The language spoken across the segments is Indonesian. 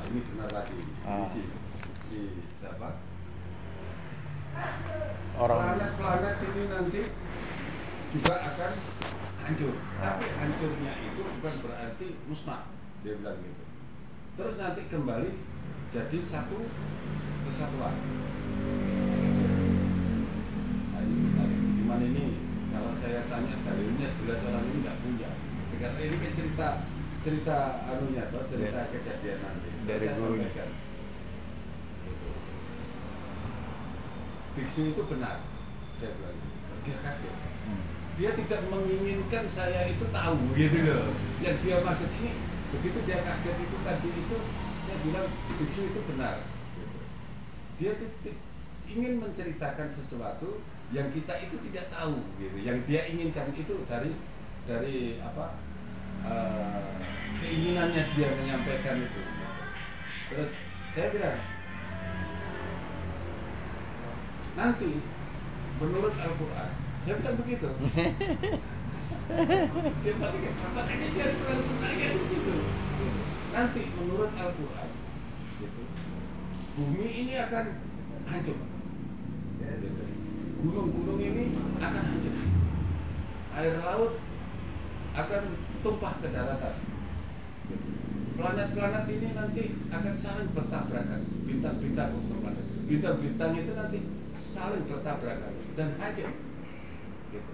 ini benar lagi. Si siapa? Planet-planet ini nanti juga akan hancur. Tapi hancurnya itu bukan berarti musnah, dia bilang gitu. Terus nanti kembali jadi satu kesatuan. Nah, ini menarik. Cuman ini kalau saya tanya dalilnya jelas orang ini nggak punya. Karena ini kan cerita anunya atau cerita kejadian nanti. Dari gurunya. Biksu itu benar, saya bilang. Dia kaget. Dia tidak menginginkan saya itu tahu gitu loh. Yang dia maksud ini begitu dia kaget itu tadi itu saya bilang biksu itu benar. Gitu. Dia ingin menceritakan sesuatu yang kita itu tidak tahu gitu. Yang dia inginkan itu dari apa keinginannya dia menyampaikan itu. Terus saya bilang nanti menurut Al-Quran saya bilang begitu. Makanya dia terlalu senangnya di situ. Nanti menurut Al-Quran gitu, bumi ini akan hancur, gitu. Gunung-gunung ini akan hancur, air laut akan tumpah ke daratan, gitu. Planet-planet ini nanti akan saling bertabrakan, bintang-bintang itu nanti saling bertabrakan dan hancur, gitu.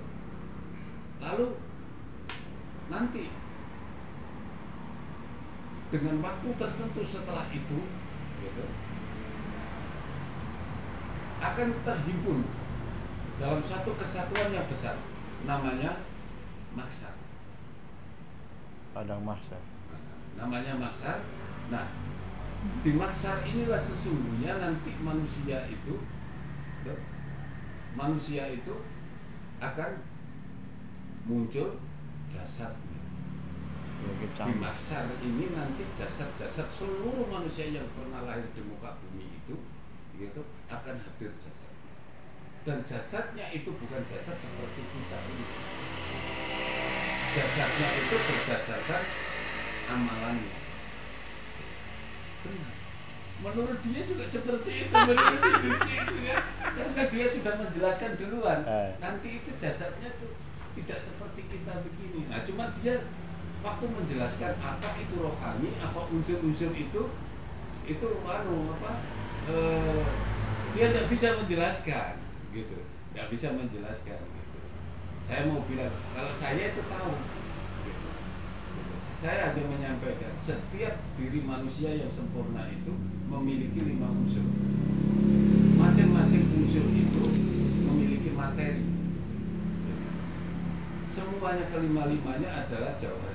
Lalu nanti dengan waktu tertentu setelah itu, gitu, akan terhimpun dalam satu kesatuan yang besar, namanya maksar. Padang mahsyar. Namanya maksar. Nah, di maksar inilah sesungguhnya nanti manusia itu akan muncul jasadnya. Di maksar ini nanti jasad-jasad seluruh manusia yang pernah lahir di muka bumi itu gitu, akan hadir jasadnya. Dan jasadnya itu bukan jasad seperti kita ini. Jasadnya itu berdasarkan amalannya. Benar. Menurut dia juga seperti itu, menurut itu ya. Karena dia sudah menjelaskan duluan. Nanti itu jasadnya tuh tidak seperti kita begini. Nah, cuma dia waktu menjelaskan apa itu rohani, apa unsur-unsur itu dia tidak bisa menjelaskan, gitu. Tidak bisa menjelaskan, gitu. Saya mau bilang kalau saya itu tahu. Saya hanya menyampaikan setiap diri manusia yang sempurna itu memiliki 5 unsur. Masing-masing unsur itu memiliki materi. Semuanya kelima-limanya adalah jauhar.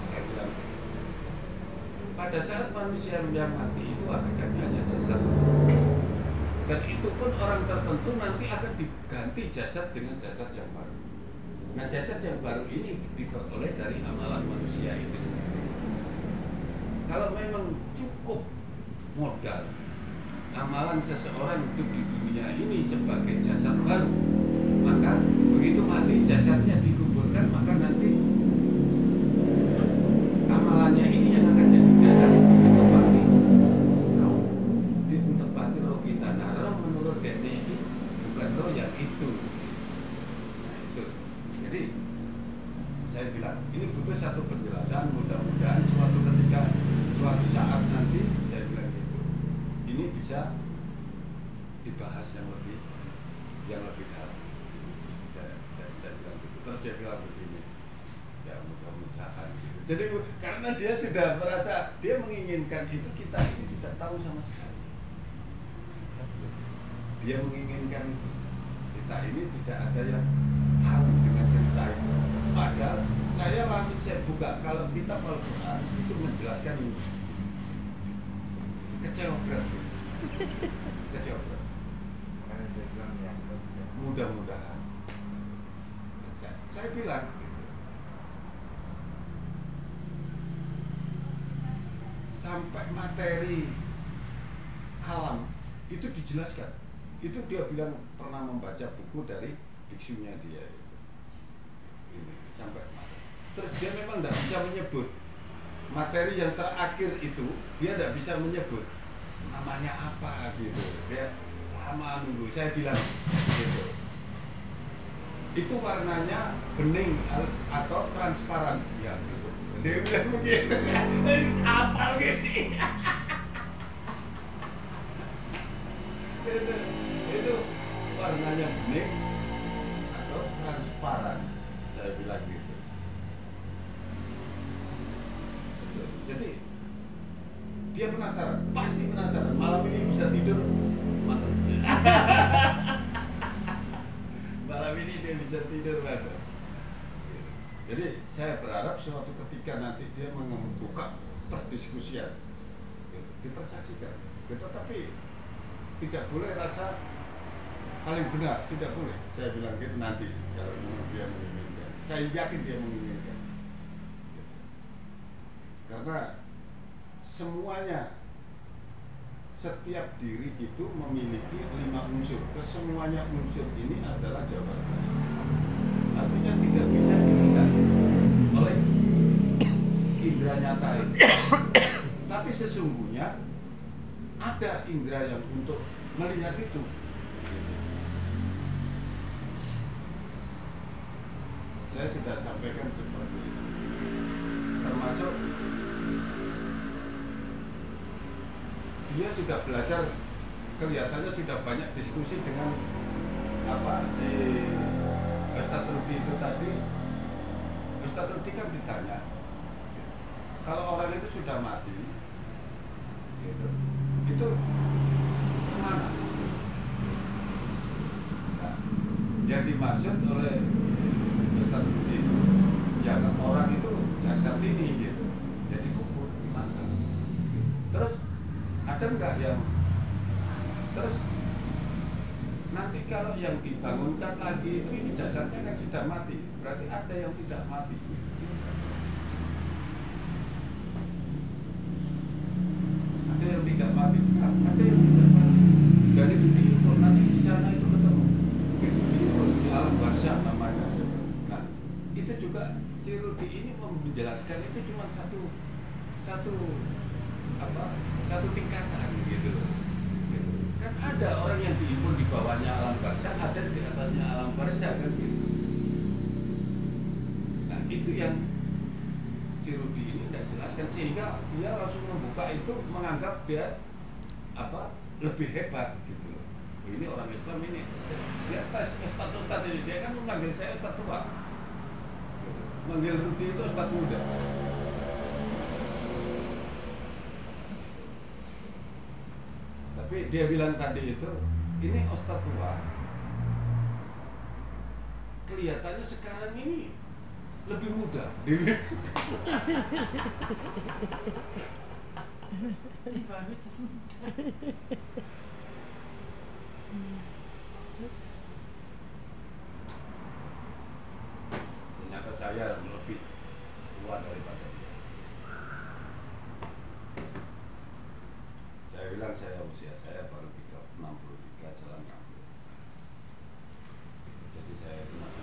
Saya bilang, pada saat manusia yang mati itu akan hanya jasad. Dan itu pun orang tertentu nanti akan diganti jasad dengan jasad yang baru. Nah, jasad yang baru ini diperoleh dari amalan manusia itu sendiri. Kalau memang cukup modal amalan seseorang hidup di dunia ini sebagai jasad baru, maka begitu mati jasadnya dikuburkan, maka nanti amalannya ini yang akan jadi jasad ditempati roh kita. Nah, roh menurut ini bukan roh yang itu. Jadi saya bilang ini butuh satu penjelasan, mudah-mudahan suatu ketika, suatu saat nanti saya bilang gitu, ini bisa dibahas yang lebih dalam. Saya bilang gitu. Terus dia bilang begini, ya mudah-mudahan gitu. Jadi karena dia sudah merasa dia menginginkan itu, kita ini tidak tahu sama sekali. Dia menginginkan kita ini tidak ada yang tahu dengan cerita itu. Padahal saya buka kalau kitab Al-Quran itu menjelaskan ini. Kecewa berat. Mudah-mudahan. Saya bilang sampai materi alam itu dijelaskan. Itu dia bilang pernah membaca buku dari biksunya dia itu. Ini sampai materi. Terus dia memang tidak bisa menyebut materi yang terakhir itu dia tidak bisa menyebut namanya apa gitu. Dia lama nunggu. Saya bilang gitu. Itu warnanya bening atau transparan ya gitu. Dia bilang begitu. Apa gini? itu warnanya bening atau transparan, saya bilang gitu. Jadi dia penasaran, pasti penasaran. Malam ini bisa tidur, malam ini dia bisa tidur mana? Jadi saya berharap suatu ketika nanti dia membuka perdiskusian, dipersaksikan. Tetapi tidak boleh rasa paling benar, tidak boleh. Saya bilang gitu nanti kalau dia menginginkan. Saya yakin dia menginginkan. Karena semuanya, setiap diri itu memiliki 5 unsur. Kesemuanya unsur ini adalah jabatan. Artinya tidak bisa dilihat oleh indera nyata ini. Tapi sesungguhnya ada indera yang untuk melihat itu. Saya sudah sampaikan seperti itu. Termasuk dia sudah belajar, kelihatannya sudah banyak diskusi dengan si Ustadz Rudi itu tadi. Ustadz Rudi kan ditanya, kalau orang itu sudah mati, gitu, itu kemana? Nah, yang dimaksud oleh Ustadz Rudi itu, ya orang itu jasad ini gitu, jadi kubur di mana? Terus ada enggak yang terus nanti kalau yang dibangunkan lagi itu ini jasadnya kan sudah mati, berarti ada yang tidak mati. Ada yang tidak mati, ada yang tidak mati. Dan itu diukur nanti di sana itu ketemu. Diukur di alam barzakh namanya. Nah, itu juga si Rudi ini menjelaskan itu cuma satu tingkatan gitu. Kan ada orang yang diimpun di bawahnya alam barzakh, ada di atasnya alam barzakh kan gitu. Nah itu yang si Rudi ini tidak jelaskan, sehingga dia langsung membuka itu, menganggap dia lebih hebat gitu. Ini orang Islam ini, dia Ustadz ini, dia kan memanggil saya Ustadz tua, manggil Rudi itu Ustadz muda. Tapi dia bilang tadi itu, ini Ustadz tua, kelihatannya sekarang ini lebih muda. Ternyata saya lebih tua daripada dia. Saya bilang usia saya baru 63 jalan 60. Jadi saya itu masih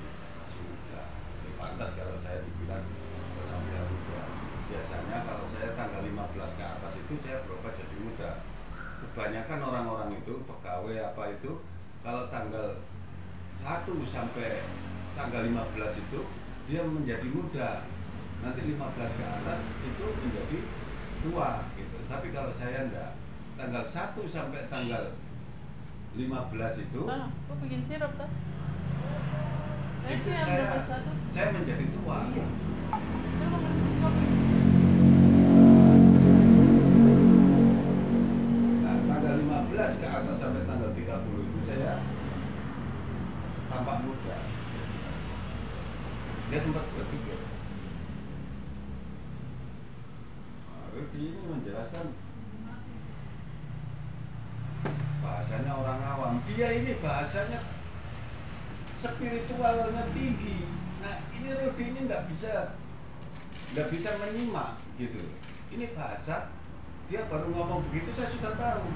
muda. Jadi pantas kalau saya dibilang penampilan muda. Biasanya kalau saya tanggal 15 ke atas itu saya berubah jadi muda. Kebanyakan orang-orang itu pegawai apa itu kalau tanggal 1 sampai tanggal 15 itu dia menjadi muda. Nanti 15 ke atas itu menjadi tua gitu. Tapi kalau saya enggak, tanggal 1 sampai tanggal 15 itu kok bikin sirup tuh? Itu saya menjadi tua. Iya. Nah, tanggal 15 ke atas sampai tanggal 30 itu saya tampak muda. Dia sempat berpikir. Rudi ini menjelaskan bahasanya orang awam. Dia ini bahasanya spiritualnya tinggi. Nah, ini Rudi ini nggak bisa menyimak gitu. Ini bahasa dia baru ngomong begitu saya sudah tahu.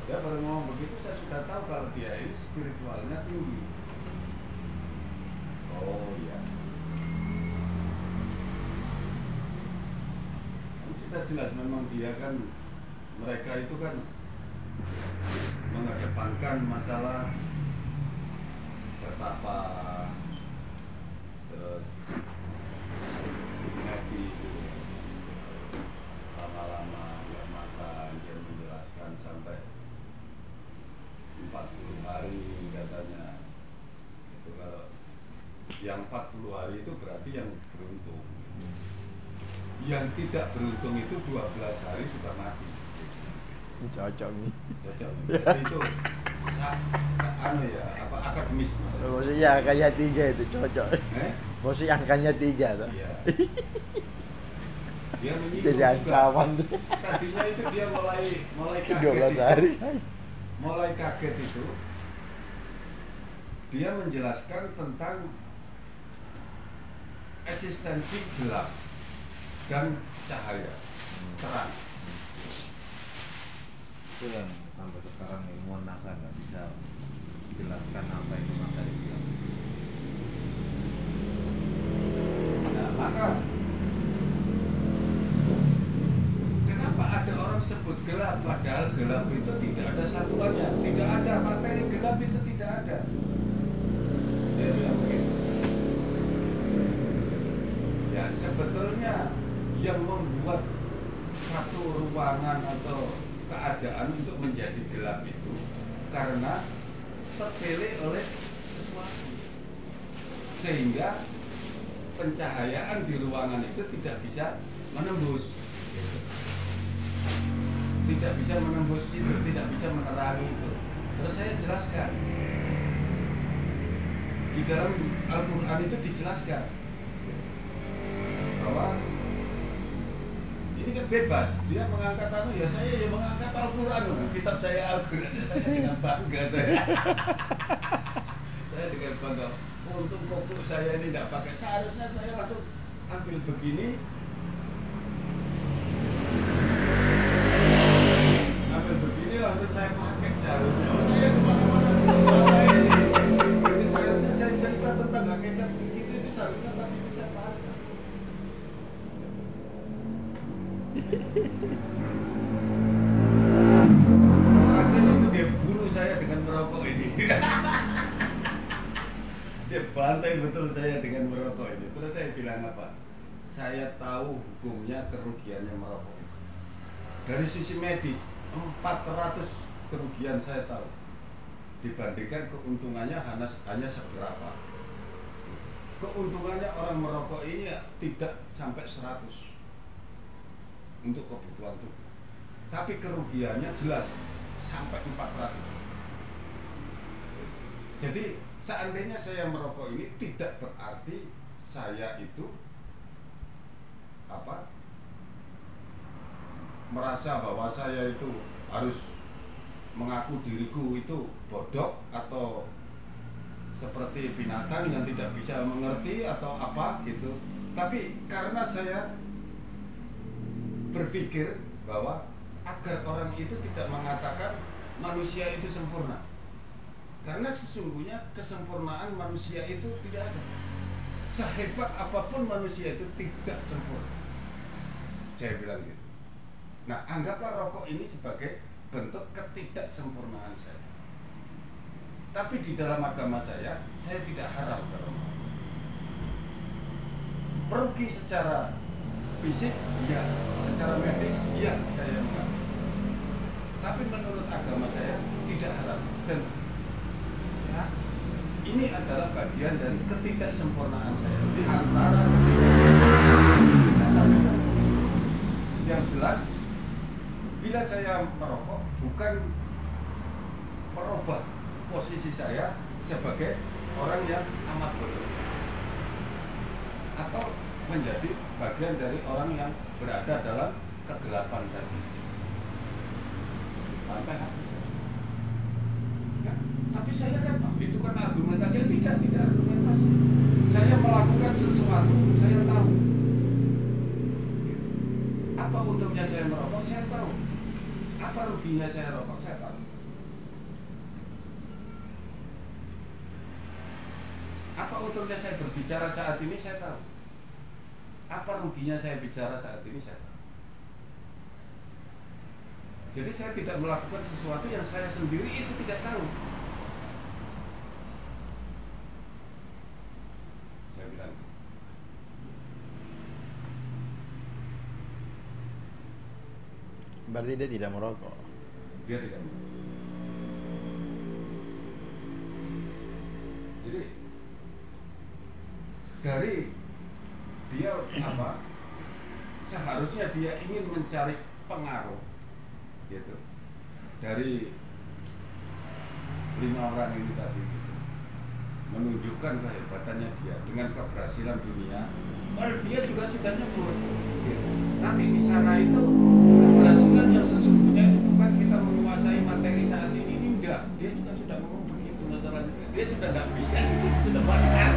Dia baru ngomong begitu saya sudah tahu kalau dia ini spiritualnya tinggi. kita jelas memang dia kan, mereka itu kan mengedepankan masalah betapa terus happy lama-lama nggak makan, dia menjelaskan sampai 40 hari katanya. Itu kalau yang 40 hari itu berarti yang beruntung. Yang tidak beruntung itu 12 hari sudah mati. Cocok nih. Cocok. Jadi itu anu ya, apa akademis maksudnya. Maksudnya angkanya 3 itu cocok. Maksudnya angkanya 3 tuh. Iya. Dia menyinggung Jadi ancaman. Tadinya itu dia mulai kaget 12 hari. Mulai kaget itu dia menjelaskan tentang eksistensi gelap dan cahaya terang. Itu yang sampai sekarang ilmuwan NASA nggak bisa jelaskan apa itu materi gelap. Nah, maka kenapa ada orang sebut gelap padahal gelap itu tidak ada satuannya, tidak ada materi gelap itu tidak ada. Dia bilang begitu. Ya sebetulnya yang membuat satu ruangan atau keadaan untuk menjadi gelap itu karena terpilih oleh sesuatu, sehingga pencahayaan di ruangan itu tidak bisa menembus, tidak bisa menembus itu, tidak bisa menerangi itu. Terus saya jelaskan di dalam Al-Quran itu dijelaskan bahwa ini kan bebas, dia mengangkat ya saya ya mengangkat Al-Quran, kitab saya Al-Quran, saya dengan bangga saya dengan bangga. Untung kok saya ini tidak pakai, seharusnya saya langsung ambil begini, langsung saya pakai seharusnya. Saya kemana-mana ini seharusnya saya cerita tentang hakikat begitu, itu seharusnya tadi bisa pasang. Akhirnya itu dia bunuh saya dengan merokok ini. Dia bantai betul saya dengan merokok ini. Terus saya bilang apa? Saya tahu hukumnya kerugiannya merokok. Dari sisi medis 400 kerugian saya tahu, dibandingkan keuntungannya hanya seberapa. Keuntungannya orang merokok ini ya tidak sampai 100 untuk kebutuhan tubuh, tapi kerugiannya jelas sampai 400. Jadi seandainya saya merokok ini tidak berarti saya itu merasa bahwa saya itu harus mengaku diriku itu bodoh atau seperti binatang yang tidak bisa mengerti atau apa gitu. Tapi karena saya berpikir bahwa agar orang itu tidak mengatakan manusia itu sempurna, karena sesungguhnya kesempurnaan manusia itu tidak ada. Sehebat apapun manusia itu tidak sempurna, saya bilang gitu. Nah, anggaplah rokok ini sebagai bentuk ketidaksempurnaan saya. Tapi di dalam agama saya tidak haram berokok. Merugi secara fisik, ya. Secara medis, ya, saya mengaku. Tapi menurut agama saya tidak haram. Dan ya, ini adalah bagian dari ketidaksempurnaan saya. Di antara ketidaksempurnaan yang jelas, bila saya merokok bukan merubah posisi saya sebagai orang yang amat bodoh atau menjadi bagian dari orang yang berada dalam kegelapan tadi. Sampai habis. Ya, tapi saya kan itu kan argumentasi, tidak argumentasi. Saya melakukan sesuatu, saya tahu. Apa untungnya saya merokok, saya tahu. Apa ruginya saya rokok, saya tahu. Apa untungnya saya berbicara saat ini, saya tahu. Apa ruginya saya bicara saat ini, saya tahu. Jadi saya tidak melakukan sesuatu yang saya sendiri itu tidak tahu. Saya bilang. Berarti dia tidak merokok. Dia tidak merokok. Jadi dari dia apa? Seharusnya dia ingin mencari pengaruh, gitu, dari 5 orang ini tadi, menunjukkan kehebatannya dia dengan keberhasilan dunia. Padahal dia juga sudah nyebut, gitu. Nanti di sana itu keberhasilan yang sesungguhnya itu bukan kita menguasai materi saat ini, enggak. Dia juga sudah ngomong begitu masalahnya. Dia sudah nggak bisa, sudah banyak.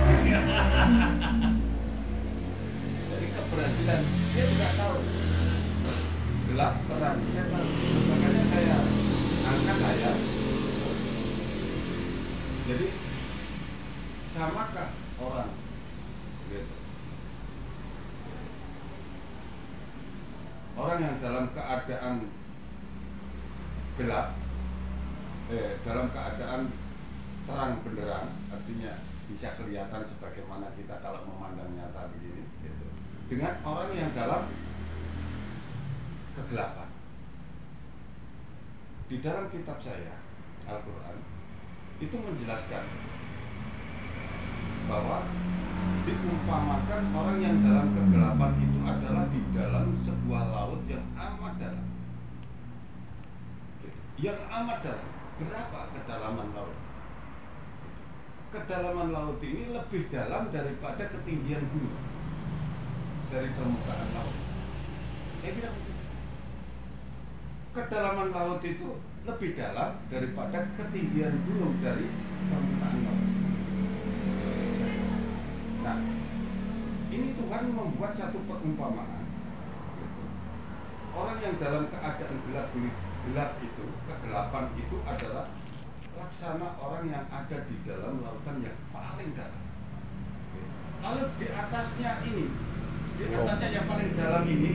Jadi keberhasilan dia juga tahu gelap terang, saya tahu. Makanya saya angkat ayat. Jadi samakah orang, gitu, orang yang dalam keadaan gelap, dalam keadaan terang benderang, artinya bisa kelihatan sebagaimana kita kalau memandang nyata begini, gitu, dengan orang yang dalam kegelapan. Di dalam kitab saya, Al-Quran, itu menjelaskan bahwa diumpamakan orang yang dalam kegelapan itu adalah di dalam sebuah laut yang amat dalam. Yang amat dalam. Berapa kedalaman laut? Kedalaman laut ini lebih dalam daripada ketinggian gunung dari permukaan laut. Saya bilang, kedalaman laut itu lebih dalam daripada ketinggian gunung dari permukaan laut. Nah, ini Tuhan membuat satu perumpamaan. Orang yang dalam keadaan gelap itu, kegelapan itu adalah laksana orang yang ada di dalam lautan yang paling dalam. Lalu di atasnya ini, di atasnya yang paling dalam ini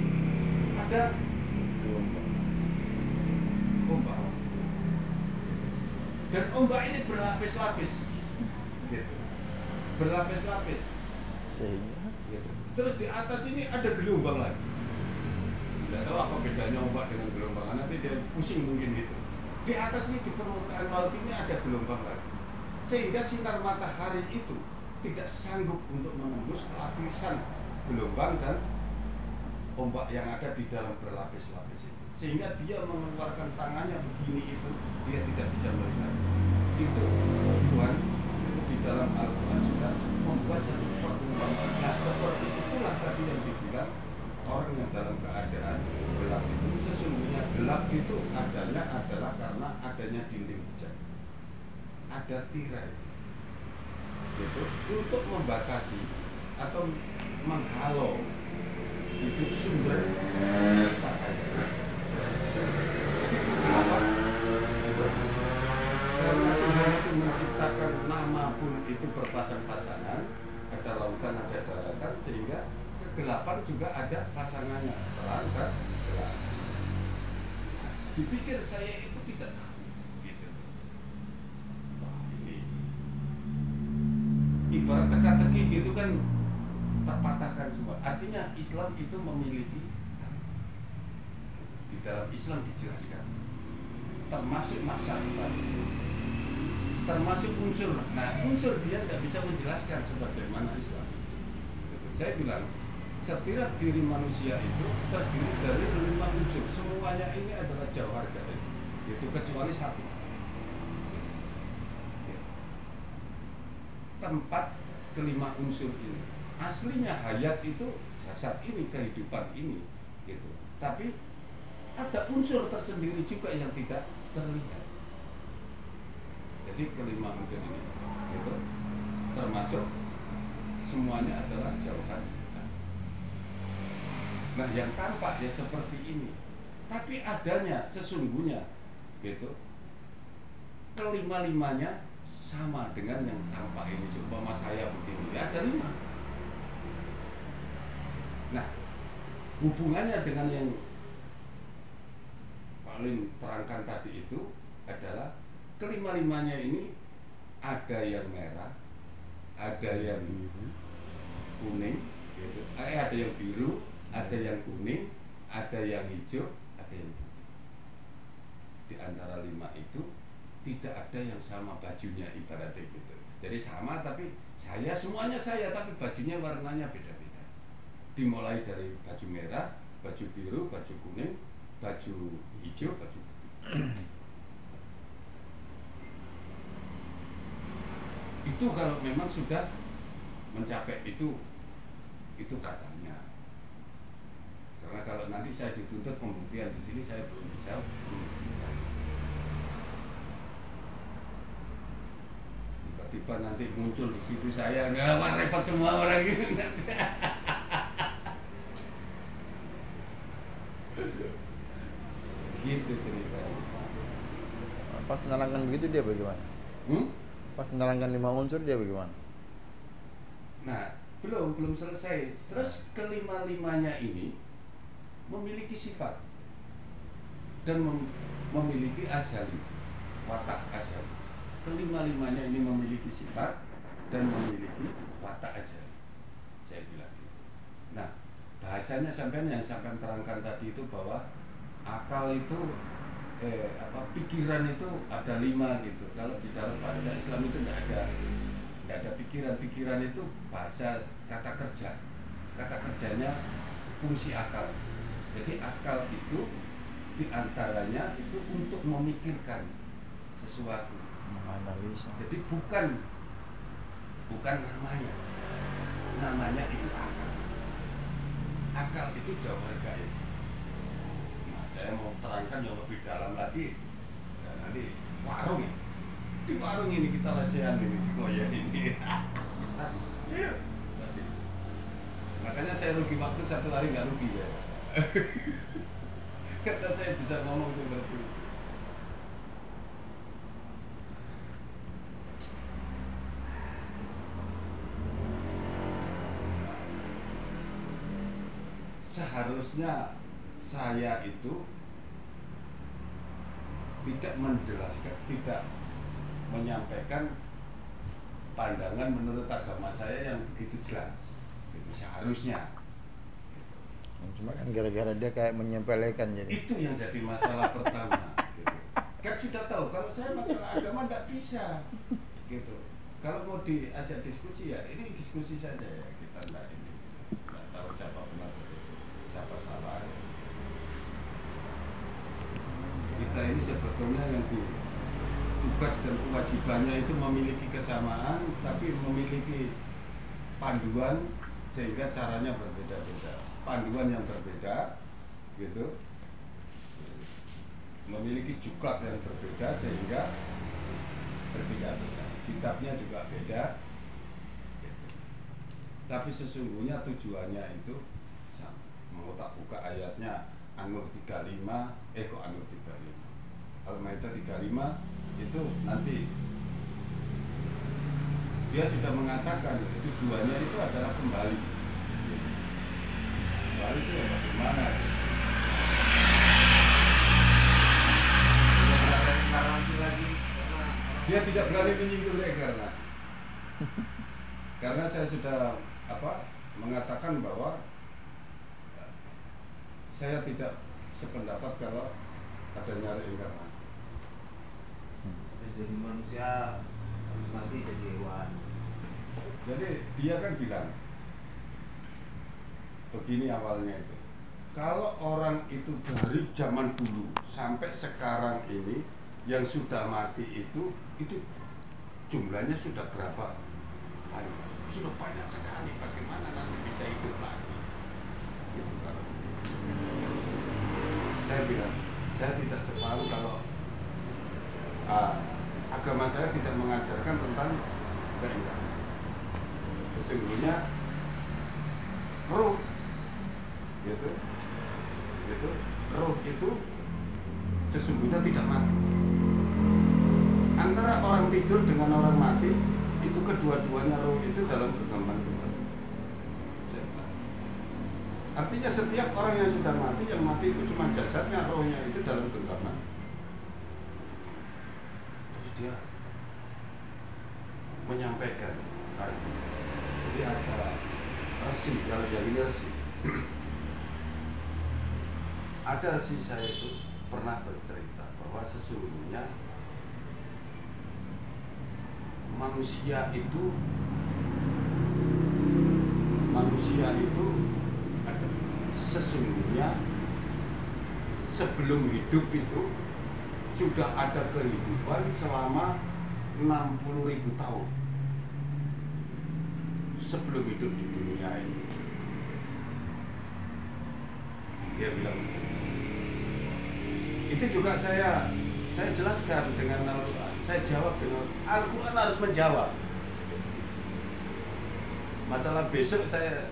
ada ombak. Dan ombak ini berlapis-lapis, gitu. Berlapis-lapis. Sehingga Gitu. Terus di atas ini ada gelombang lagi. Tidak tahu apa bedanya ombak dengan gelombang. Nanti dia pusing mungkin gitu. Di atas ini, di permukaan laut ini ada gelombang lagi. Sehingga sinar matahari itu tidak sanggup untuk menembus lapisan gelombang dan ombak yang ada di dalam berlapis-lapis itu. Sehingga dia mengeluarkan tangannya begini itu, dia tidak bisa melihat. Itu Tuhan itu di dalam Al-Quran sudah membuat satu perumpamaan. Nah, seperti itulah tadi yang dibilang orang yang dalam keadaan gelap itu. Sesungguhnya gelap itu adanya adalah karena adanya dinding hujan, ada tirai, gitu, untuk membatasi atau menghalau itu sumber cahaya. Kenapa? Karena Tuhan itu menciptakan nama pun itu berpasang-pasangan, ada lautan, ada daratan, sehingga kegelapan juga ada pasangannya, terang dan gelap. Dipikir saya itu tidak tahu, gitu. Wah, ini ibarat teka-teki gitu kan, terpatahkan semua. Artinya Islam itu memiliki, di dalam Islam dijelaskan, termasuk masyarakat, termasuk unsur. Nah, unsur dia tidak bisa menjelaskan sebagaimana Islam. Saya bilang, setiap diri manusia itu terdiri dari 5 unsur. Semuanya ini adalah jauhar gaib, itu kecuali satu. Tempat kelima unsur ini. Aslinya hayat itu jasad ini, kehidupan ini, gitu. Tapi ada unsur tersendiri juga yang tidak terlihat. Jadi kelima unsur ini, gitu, termasuk semuanya adalah jauhar. Nah, yang tampak ya seperti ini, tapi adanya sesungguhnya, gitu, kelima-limanya sama dengan yang tampak ini. Seumpama saya begini, ya ada 5. Nah, hubungannya dengan yang paling terangkan tadi itu adalah kelima-limanya ini ada yang merah, ada yang kuning, gitu. Ada yang biru, ada yang kuning, ada yang hijau, ada yang putih. Di antara 5 itu tidak ada yang sama bajunya ibaratnya gitu. Jadi sama tapi semuanya saya tapi bajunya warnanya beda-beda. Dimulai dari baju merah, baju biru, baju kuning, baju hijau, baju putih. Itu kalau memang sudah mencapai itu katanya. Karena kalau nanti saya dituntut pembuktian di sini saya belum bisa membuktikan. Tiba-tiba nanti muncul di situ saya nggak repot semua orang gitu. Gitu ceritanya. Pas menerangkan begitu dia bagaimana? Pas menerangkan 5 unsur dia bagaimana? Nah, belum selesai. Terus kelima-limanya ini memiliki sifat dan memiliki azali, watak azali. Kelima-limanya ini memiliki sifat dan memiliki watak azali. Saya bilang gitu. Nah, bahasanya yang sampai terangkan tadi itu bahwa akal itu pikiran itu ada 5 gitu. Kalau di dalam bahasa Islam itu tidak ada pikiran itu bahasa kata kerja. Kata kerjanya fungsi akal. Jadi akal itu diantaranya itu untuk memikirkan sesuatu, menganalisa. jadi bukan namanya itu akal. Akal itu jauhar gaib. Nah, saya mau terangkan yang lebih dalam lagi. Dan nanti warung ya. Di warung ini kita lesehan ini digoyang ini. Iya. Makanya saya rugi waktu 1 hari nggak rugi ya. Karena saya bisa ngomong seperti itu. Seharusnya saya itu tidak menjelaskan, tidak menyampaikan pandangan menurut agama saya yang begitu jelas. Itu seharusnya. Cuma kan gara-gara dia kayak menyepelekan jadi. Itu yang jadi masalah pertama. Gitu. Kan sudah tahu kalau saya masalah agama nggak bisa. Gitu. Kalau mau diajak diskusi ya ini diskusi saja ya, kita nggak tahu siapa benar siapa salah. Kita ini sebetulnya yang tugas dan kewajibannya itu memiliki kesamaan tapi memiliki panduan sehingga caranya berbeda-beda. Panduan yang berbeda gitu, memiliki juklat yang berbeda sehingga berbeda-beda. Kitabnya juga beda gitu. Tapi sesungguhnya tujuannya itu sama. Mau tak buka ayatnya An-Nur 35, kok An-Nur 35, Al-Maidah 35 itu nanti dia sudah mengatakan tujuannya itu adalah kembali. Kembali itu ya bagaimana? Tidak ada reinkarnasi lagi Dia tidak berani menyinggung reinkarnasi. Karena saya sudah mengatakan bahwa saya tidak sependapat kalau adanya reinkarnasi. Terus jadi manusia habis mati jadi hewan. Jadi dia kan bilang begini awalnya itu, kalau orang itu dari zaman dulu sampai sekarang ini yang sudah mati itu jumlahnya sudah berapa? Sudah banyak sekali. Bagaimana nanti bisa hidup lagi? Gitu kan. Saya bilang, saya tidak separuh kalau agama saya tidak mengajarkan tentang reinkarnasi. Sesungguhnya ruh gitu, ruh itu sesungguhnya tidak mati. Antara orang tidur dengan orang mati itu kedua-duanya ruh itu dalam genggaman Tuhan. Artinya setiap orang yang sudah mati, yang mati itu cuma jasadnya, rohnya itu dalam genggaman. Terus dia menyampaikan lagi. Jadi ada resi, kalau yang ini resi. Ada resi saya itu pernah bercerita bahwa sesungguhnya manusia itu sesungguhnya sebelum hidup itu sudah ada kehidupan selama 60.000 tahun sebelum hidup di dunia ini. Dia bilang itu juga saya jelaskan dengan Al-Quran. Saya jawab dengan Al-Quran, harus menjawab. Masalah besok saya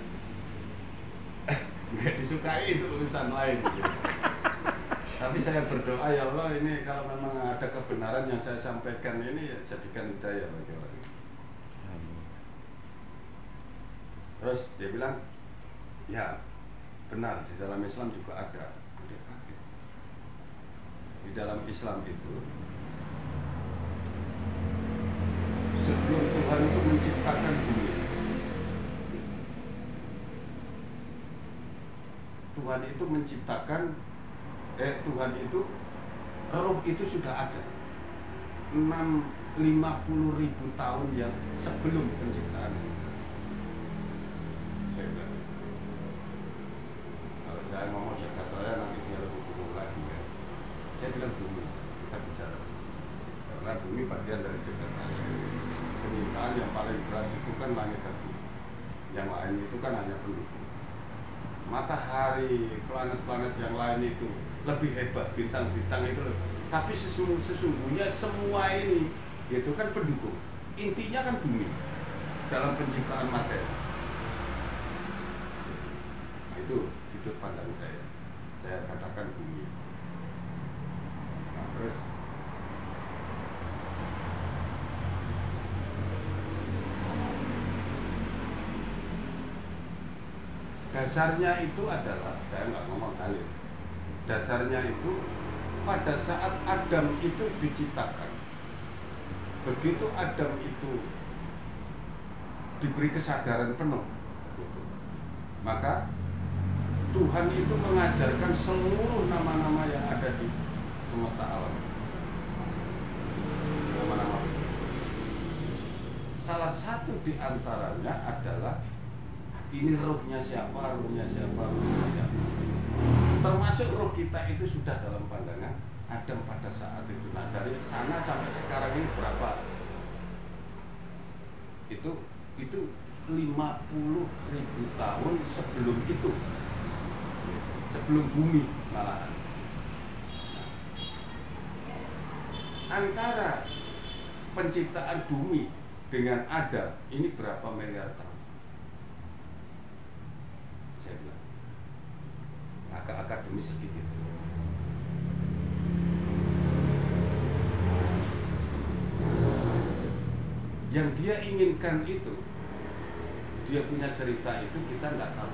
nggak disukai, itu urusan lain gitu. Tapi saya berdoa, ya Allah, ini kalau memang ada kebenaran yang saya sampaikan ini, ya jadikan hidayah bagi orang ini. Terus dia bilang, ya benar, di dalam Islam juga ada. Di dalam Islam itu, sebelum Tuhan itu menciptakan bumi, Tuhan itu menciptakan, Tuhan itu, roh itu sudah ada 50.000 tahun yang sebelum penciptaan. Saya bilang, kalau saya ngomong jagat raya nanti dia lebih buruk lagi ya. Saya bilang bumi, kita bicara karena bumi bagian dari jagat raya. Permintaan yang paling berat itu kan langit dan bumi, yang lain itu kan hanya penduduk. Matahari, planet-planet yang lain itu lebih hebat, bintang-bintang itu lebih. Tapi sesungguhnya semua ini itu kan pendukung. Intinya kan bumi dalam penciptaan materi. Nah, itu sudut pandang saya. Saya katakan bumi. Nah, terus dasarnya itu adalah, saya nggak ngomong dalil. Dasarnya itu pada saat Adam itu diciptakan, begitu Adam itu diberi kesadaran penuh, maka Tuhan itu mengajarkan seluruh nama-nama yang ada di semesta alam. Nama-nama. Salah satu di antaranya adalah ini rohnya siapa, rohnya siapa, rohnya siapa. Termasuk roh kita itu sudah dalam pandangan Adam pada saat itu. Nah, dari sana sampai sekarang ini berapa? Itu 50.000 tahun sebelum itu, sebelum bumi malahan. Antara penciptaan bumi dengan Adam ini berapa miliar tahun? Saya bilang agak akademis sedikit. Yang dia inginkan itu, dia punya cerita itu, kita nggak tahu.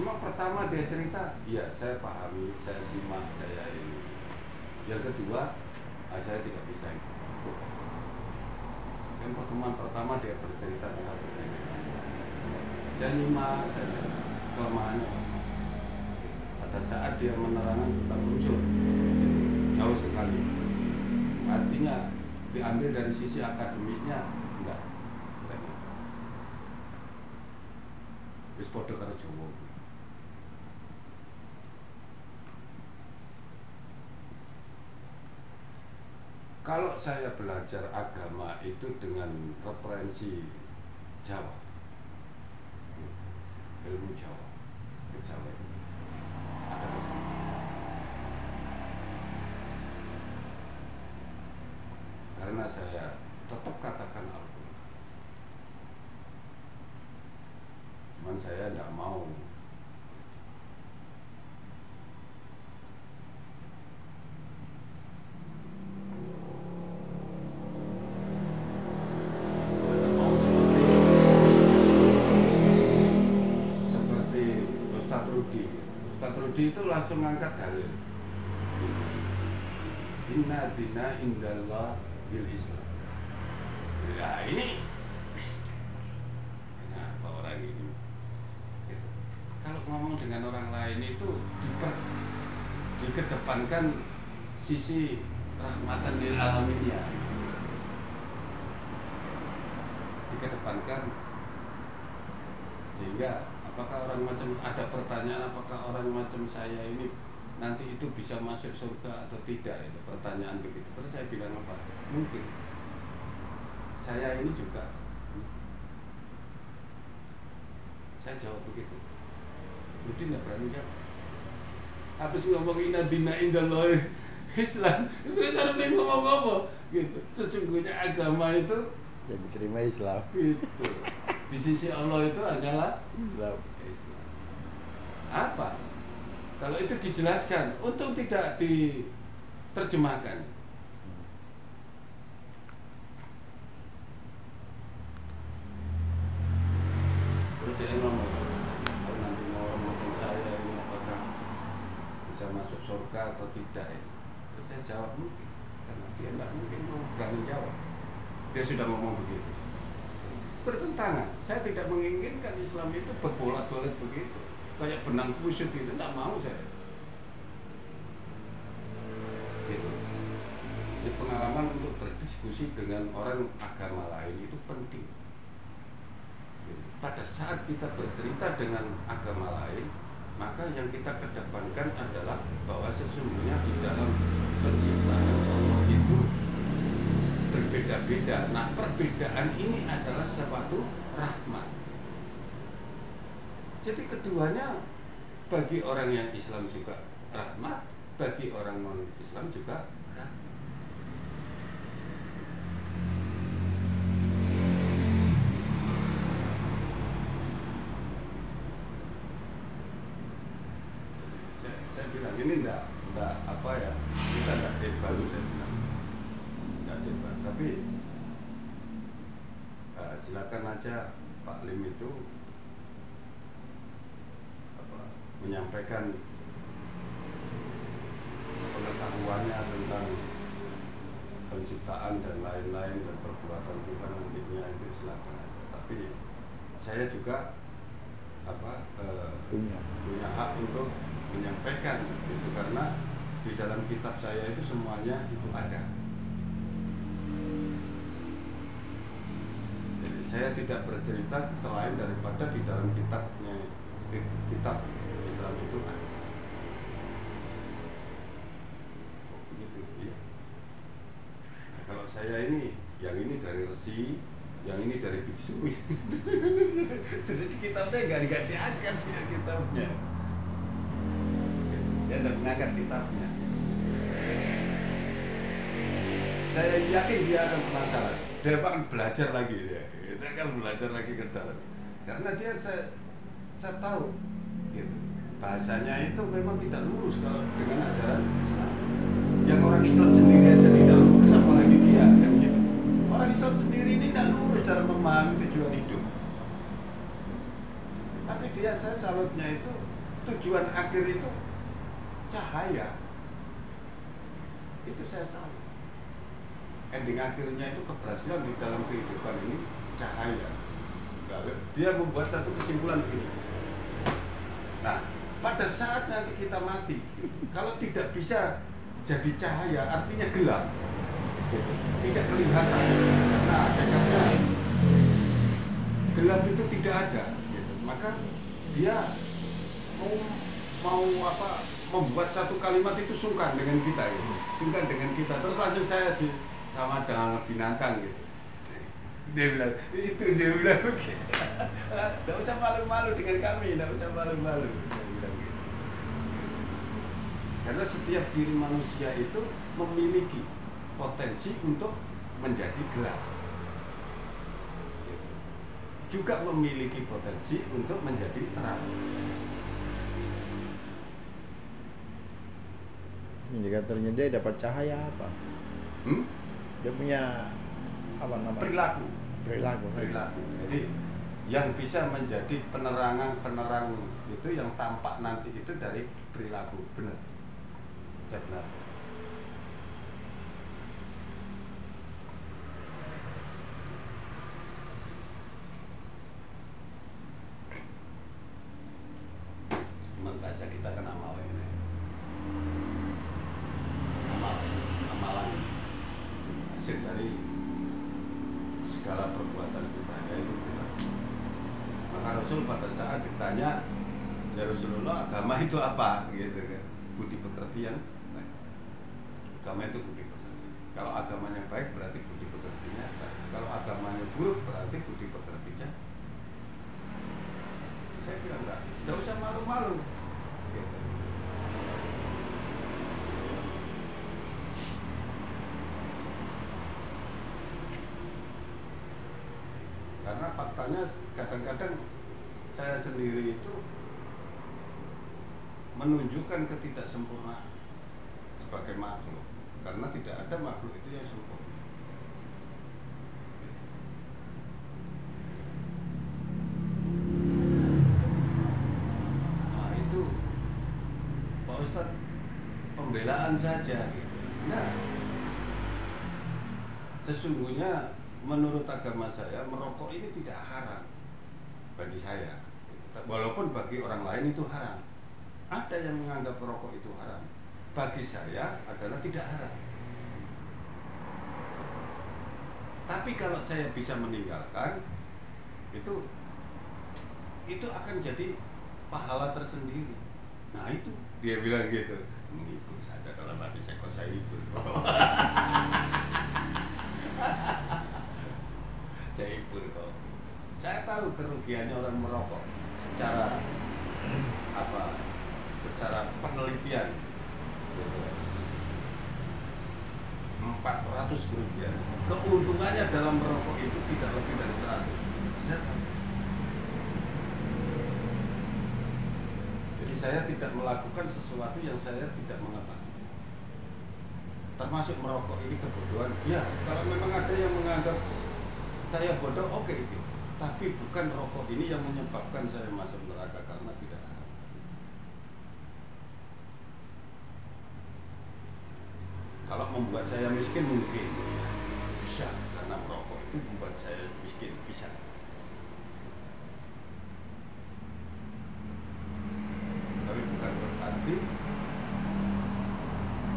Memang pertama dia cerita, ya saya pahami, saya simak, saya ini. Yang kedua, saya tidak bisa itu. Yang pertemuan pertama dia bercerita tentang ini. Saya nyimak, saya kelemahannya. Pada saat dia menerangkan tentang unsur, jauh sekali. Artinya diambil dari sisi akademisnya, enggak. Wis padha karo Jawa. Kalau saya belajar agama itu dengan referensi Jawa, ilmu Jawa, Jawa itu ada kesamaan. Karena saya tetap katakan Al-Quran, cuman saya tidak mau Yahudi itu langsung ngangkat dalil. Inna dina indallah bil Islam. Ya ini kenapa orang ini gitu. Kalau ngomong dengan orang lain itu dikedepankan sisi rahmatan lil alaminnya, dikedepankan, sehingga apakah orang macam ada pertanyaan apakah orang macam saya ini nanti itu bisa masuk surga atau tidak, itu pertanyaan begitu. Terus saya bilang apa? Mungkin. Saya ini juga. Saya jawab begitu. Jadi tidak berani jawab. Habis ngomong inna dina indallah Islam, itu saya pengen ngomong apa? Gitu. Sesungguhnya agama itu ya diterima Islam. Gitu. Di sisi Allah itu hanyalah Islam. Apa? Kalau itu dijelaskan, untung tidak diterjemahkan. Terus dia ngomong, kalau nanti mau orang macam saya ini apakah bisa masuk surga atau tidak ya? Terus saya jawab mungkin, karena dia tidak mungkin mau berani jawab. Dia sudah ngomong begitu. Bertentangan. Saya tidak menginginkan Islam itu berbolak-balik begitu, kayak benang kusut itu, tidak mau saya. Gitu. Jadi pengalaman untuk berdiskusi dengan orang agama lain itu penting. Gitu. Pada saat kita bercerita dengan agama lain, maka yang kita kedepankan adalah bahwa sesungguhnya di dalam penciptaan Allah itu berbeda-beda. Nah, perbedaan ini adalah suatu rahmat. Jadi keduanya bagi orang yang Islam juga rahmat, bagi orang non-Islam juga rahmat. Saya bilang ini enggak apa ya, kita enggak debat, saya bilang enggak debat, tapi silakan aja Pak Lim itu menyampaikan pengetahuannya tentang penciptaan dan lain-lain dan perbuatan Tuhan nantinya, itu silakan aja. Tapi saya juga punya hak untuk menyampaikan itu, karena di dalam kitab saya itu semuanya itu ada. Jadi saya tidak bercerita selain daripada di dalam kitab Islam itu ada. Begitu, ya. Nah, kalau saya ini, yang ini dari resi, yang ini dari biksu. Sudah di kitabnya nggak diangkat dia kitabnya. Dia tidak mengangkat kitabnya. Saya yakin dia akan penasaran. Dia akan belajar lagi, dia akan belajar lagi ke dalam. Karena dia saya tahu, gitu. Bahasanya itu memang tidak lurus kalau dengan ajaran Islam. Yang orang Islam sendiri aja tidak lurus, apalagi dia, kan gitu. Orang Islam sendiri ini tidak lurus dalam memahami tujuan hidup. Tapi saya salutnya itu tujuan akhir itu cahaya. Itu saya salut. Ending akhirnya itu keberhasilan di dalam kehidupan ini cahaya. Dia membuat satu kesimpulan begini. Nah, pada saat nanti kita mati, kalau tidak bisa jadi cahaya, artinya gelap, tidak kelihatan. Nah, hakikatnya gelap itu tidak ada. Maka dia mau membuat satu kalimat itu sungkan dengan kita, sungkan dengan kita. Terus langsung saya sama dengan binatang gitu. Dia bilang begitu. Tidak usah malu-malu dengan kami, tidak usah malu-malu. Dia bilang gitu. Karena setiap diri manusia itu memiliki potensi untuk menjadi gelap. Juga memiliki potensi untuk menjadi terang. Indikatornya dia dapat cahaya apa? Dia punya apa namanya? Perilaku. Perilaku. Jadi yang bisa menjadi penerang itu yang tampak nanti itu dari perilaku. Benar. Saya benar. Memang bahasa kita kan amal ini. Amalan hasil dari segala perbuatan kita, itu benar. Maka Rasul pada saat ditanya, ya Rasulullah, agama itu apa? Gitu kan. Budi pekerti yang baik. Agama itu budi pekerti. Kalau agamanya baik berarti budi pekertinya baik. Kalau agamanya buruk berarti budi pekertinya. Saya bilang enggak usah malu-malu. Gitu. Karena faktanya kadang-kadang saya sendiri itu menunjukkan ketidaksempurnaan sebagai makhluk, karena tidak ada makhluk itu yang sempurna. Nah itu Pak Ustadz pembelaan saja gitu. Nah sesungguhnya menurut agama saya merokok ini tidak haram bagi saya, walaupun bagi orang lain itu haram. Ada yang menganggap merokok itu haram, bagi saya adalah tidak haram. Tapi kalau saya bisa meninggalkan itu akan jadi pahala tersendiri. Nah itu dia bilang gitu, mengikut saja kalau mati saya ikut. Saya ikut kok. Saya tahu kerugiannya orang merokok secara secara penelitian gitu. 400 kerugian. Keuntungannya dalam merokok itu tidak lebih dari 100. Jadi saya tidak melakukan sesuatu yang saya tidak mengetahui. Termasuk merokok ini kebodohan. Ya, kalau memang ada yang menganggap saya bodoh, oke itu. Tapi bukan rokok ini yang menyebabkan saya masuk neraka, karena tidak ada. Kalau membuat saya miskin mungkin bisa, karena merokok itu membuat saya miskin, bisa. Tapi bukan berarti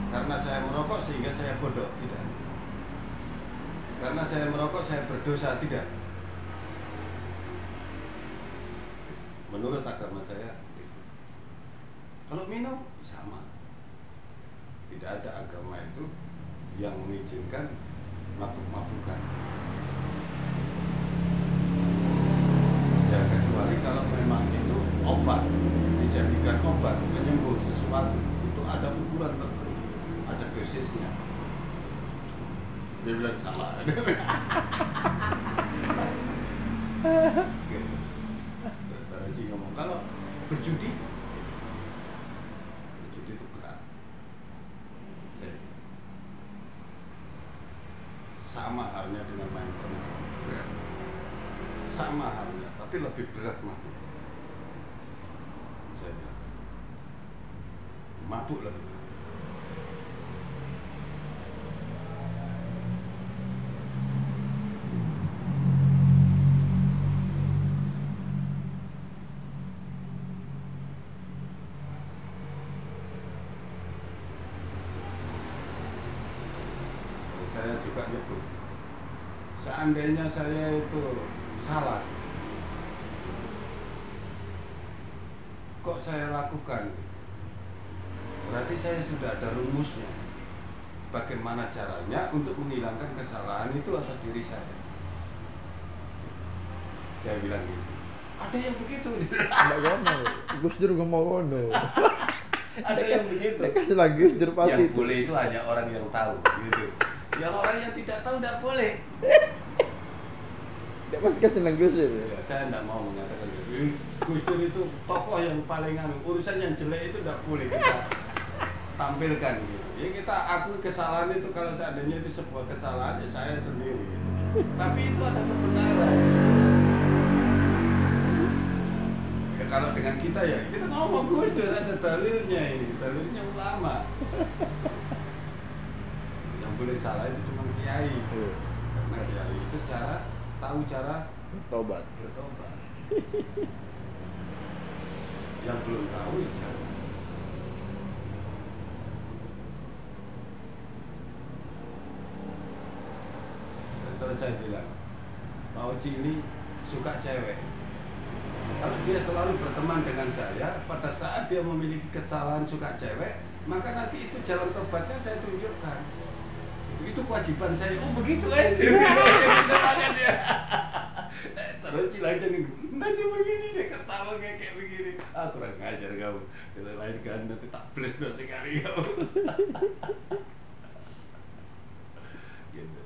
karena saya merokok sehingga saya bodoh, tidak. Karena saya merokok saya berdosa, tidak. Menurut agama saya, kalau minum sama. Tidak ada agama itu yang mengizinkan mabuk-mabukan. Ya kecuali kalau memang itu obat, dijadikan obat menyembuh sesuatu, itu ada ukuran tertentu, ada dosisnya. Dia bilang sama. Haji ngomong kalau berjudi itu berat. Sama halnya dengan main perempuan, berat. Sama halnya, tapi lebih berat mabuk. Saya bilang, mabuk lebih berat. Saya juga nyebut, seandainya saya itu salah, kok saya lakukan, berarti saya sudah ada rumusnya. Bagaimana caranya untuk menghilangkan kesalahan itu atas diri saya. Saya bilang gitu. Ada yang begitu. Enggak gono. Gus Dur gak mau gono. Ada yang begitu. Nek kasih lagi Gus Dur pasti. Yang boleh itu hanya orang yang tahu, gitu. Yang orang yang tidak tahu tidak boleh. Nek pasti kasih lagi Gus Dur. Ya, saya tidak mau mengatakan gitu. Gus Dur itu tokoh yang paling urusan yang jelek itu tidak boleh kita tampilkan gitu. Ya kita akui kesalahan itu, kalau seandainya itu sebuah kesalahan ya saya sendiri gitu. Tapi itu ada kebenaran. kalau dengan kita ya kita ngomong Gus Dur, ada dalilnya ini, dalilnya ulama. Yang boleh salah itu cuma kiai, karena kiai itu tahu cara Tobat. bertobat. Yang belum tahu ya jangan. Terus saya bilang, Pak Oji ini suka cewek. Kalau dia selalu berteman dengan saya, pada saat dia memiliki kesalahan suka cewek, maka nanti itu jalan tobatnya saya tunjukkan. Itu kewajiban saya. Oh begitu dia. Terus cilacap nih, nasi begini dia ketawa kayak begini. Ah kurang ngajar kamu. Kita lain kan nanti tak plus sekali kamu. Gitu.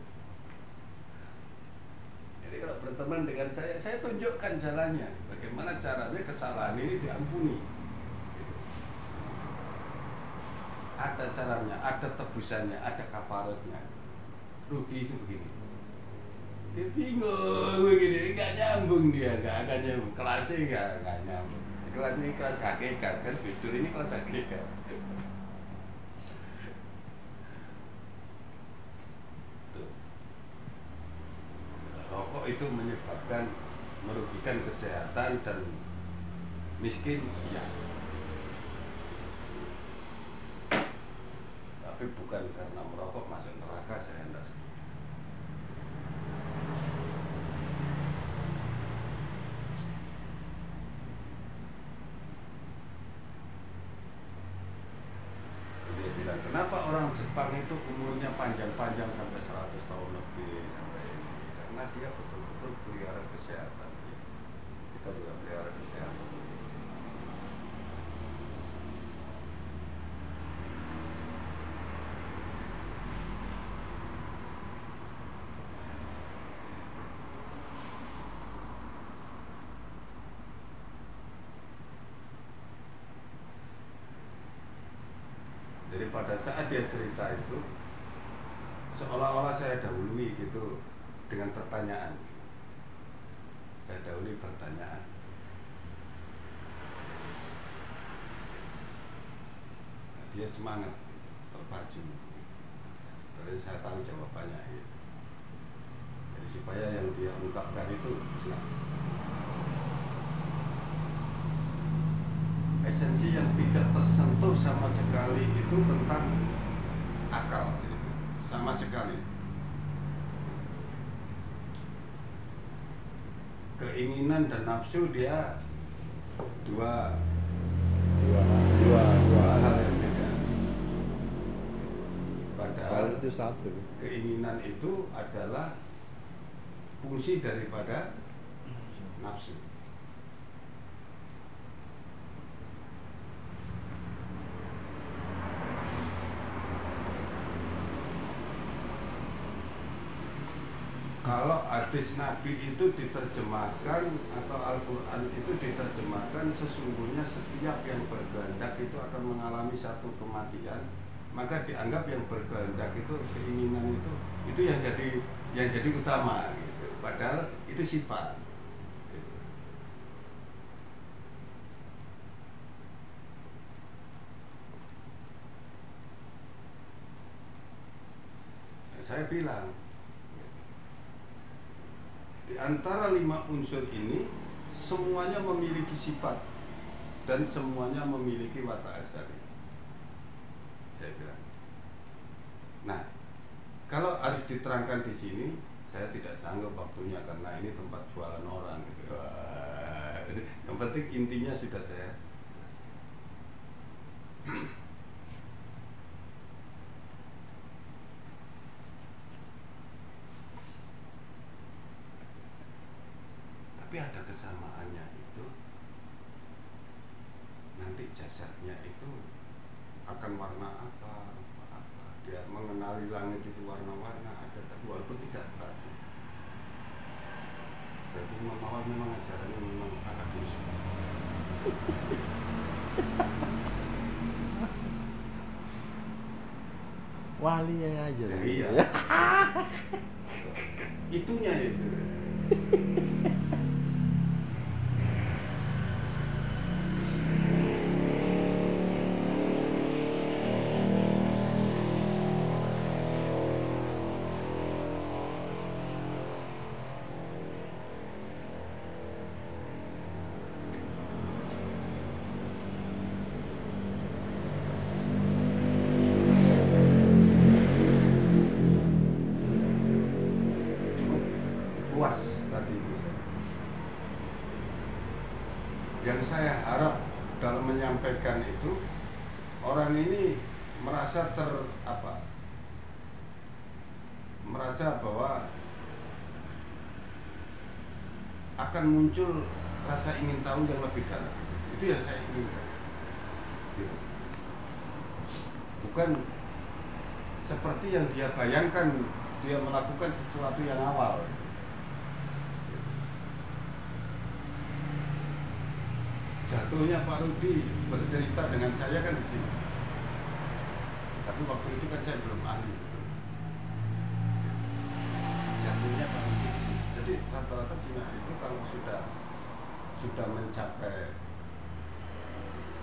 Jadi kalau berteman dengan saya tunjukkan jalannya. Bagaimana caranya kesalahan ini diampuni. Gitu. Ada caranya, ada tebusannya, ada kafaratnya. Rugi itu begini. Dia bingung begini, nggak nyambung dia, nggak akan nyambung. Kelasnya nggak nyambung. Kelas ini kelas hakikat kan, Gus Dur ini kelas hakikat. Rokok itu menyebabkan merugikan kesehatan dan miskin, ya. Tapi bukan karena merokok masuk neraka, saya hendak setuju. Dia bilang, kenapa orang Jepang itu umurnya panjang-panjang sampai 100 tahun lebih sampai ini? Karena dia betul-betul pelihara kesehatan. Kita juga pelihara kesehatan. Jadi pada saat dia cerita itu, seolah-olah saya dahului gitu dengan pertanyaan. Saya dahului pertanyaan. Nah, dia semangat, terpacu. Terus saya tahu jawabannya gitu. Jadi supaya yang dia ungkapkan itu jelas. Esensi yang tidak tersentuh sama sekali itu tentang akal, gitu. Sama sekali. Keinginan dan nafsu dia dua hal yang beda. Padahal itu satu. Keinginan itu adalah fungsi daripada nafsu. Kalau hadis Nabi itu diterjemahkan atau Al-Quran itu diterjemahkan sesungguhnya setiap yang berkehendak itu akan mengalami satu kematian, maka dianggap yang berkehendak itu keinginan itu yang jadi utama gitu. Padahal itu sifat gitu. Saya bilang di antara 5 unsur ini semuanya memiliki sifat dan semuanya memiliki watak asali. Saya bilang. Nah, kalau harus diterangkan di sini, saya tidak sanggup waktunya karena ini tempat jualan orang. Gitu. Yang penting intinya sudah saya. Tapi ada kesamaannya itu, nanti jasadnya itu akan warna apa, dia mengenali langit itu warna-warna ada, tapi walaupun tidak berarti. Berarti Imam Mawar memang ajarannya memang akademis. Wali yang ngajar. Ya, iya. Itunya itu. Yang saya harap dalam menyampaikan itu, orang ini merasa merasa bahwa akan muncul rasa ingin tahu yang lebih dalam. Itu yang saya inginkan, gitu. Bukan seperti yang dia bayangkan, dia melakukan sesuatu yang awal. Jatuhnya Pak Rudi bercerita dengan saya kan di sini. Tapi waktu itu kan saya belum ahli, gitu. Jatuhnya Pak Rudi. Jadi rata-rata Cina itu kalau sudah mencapai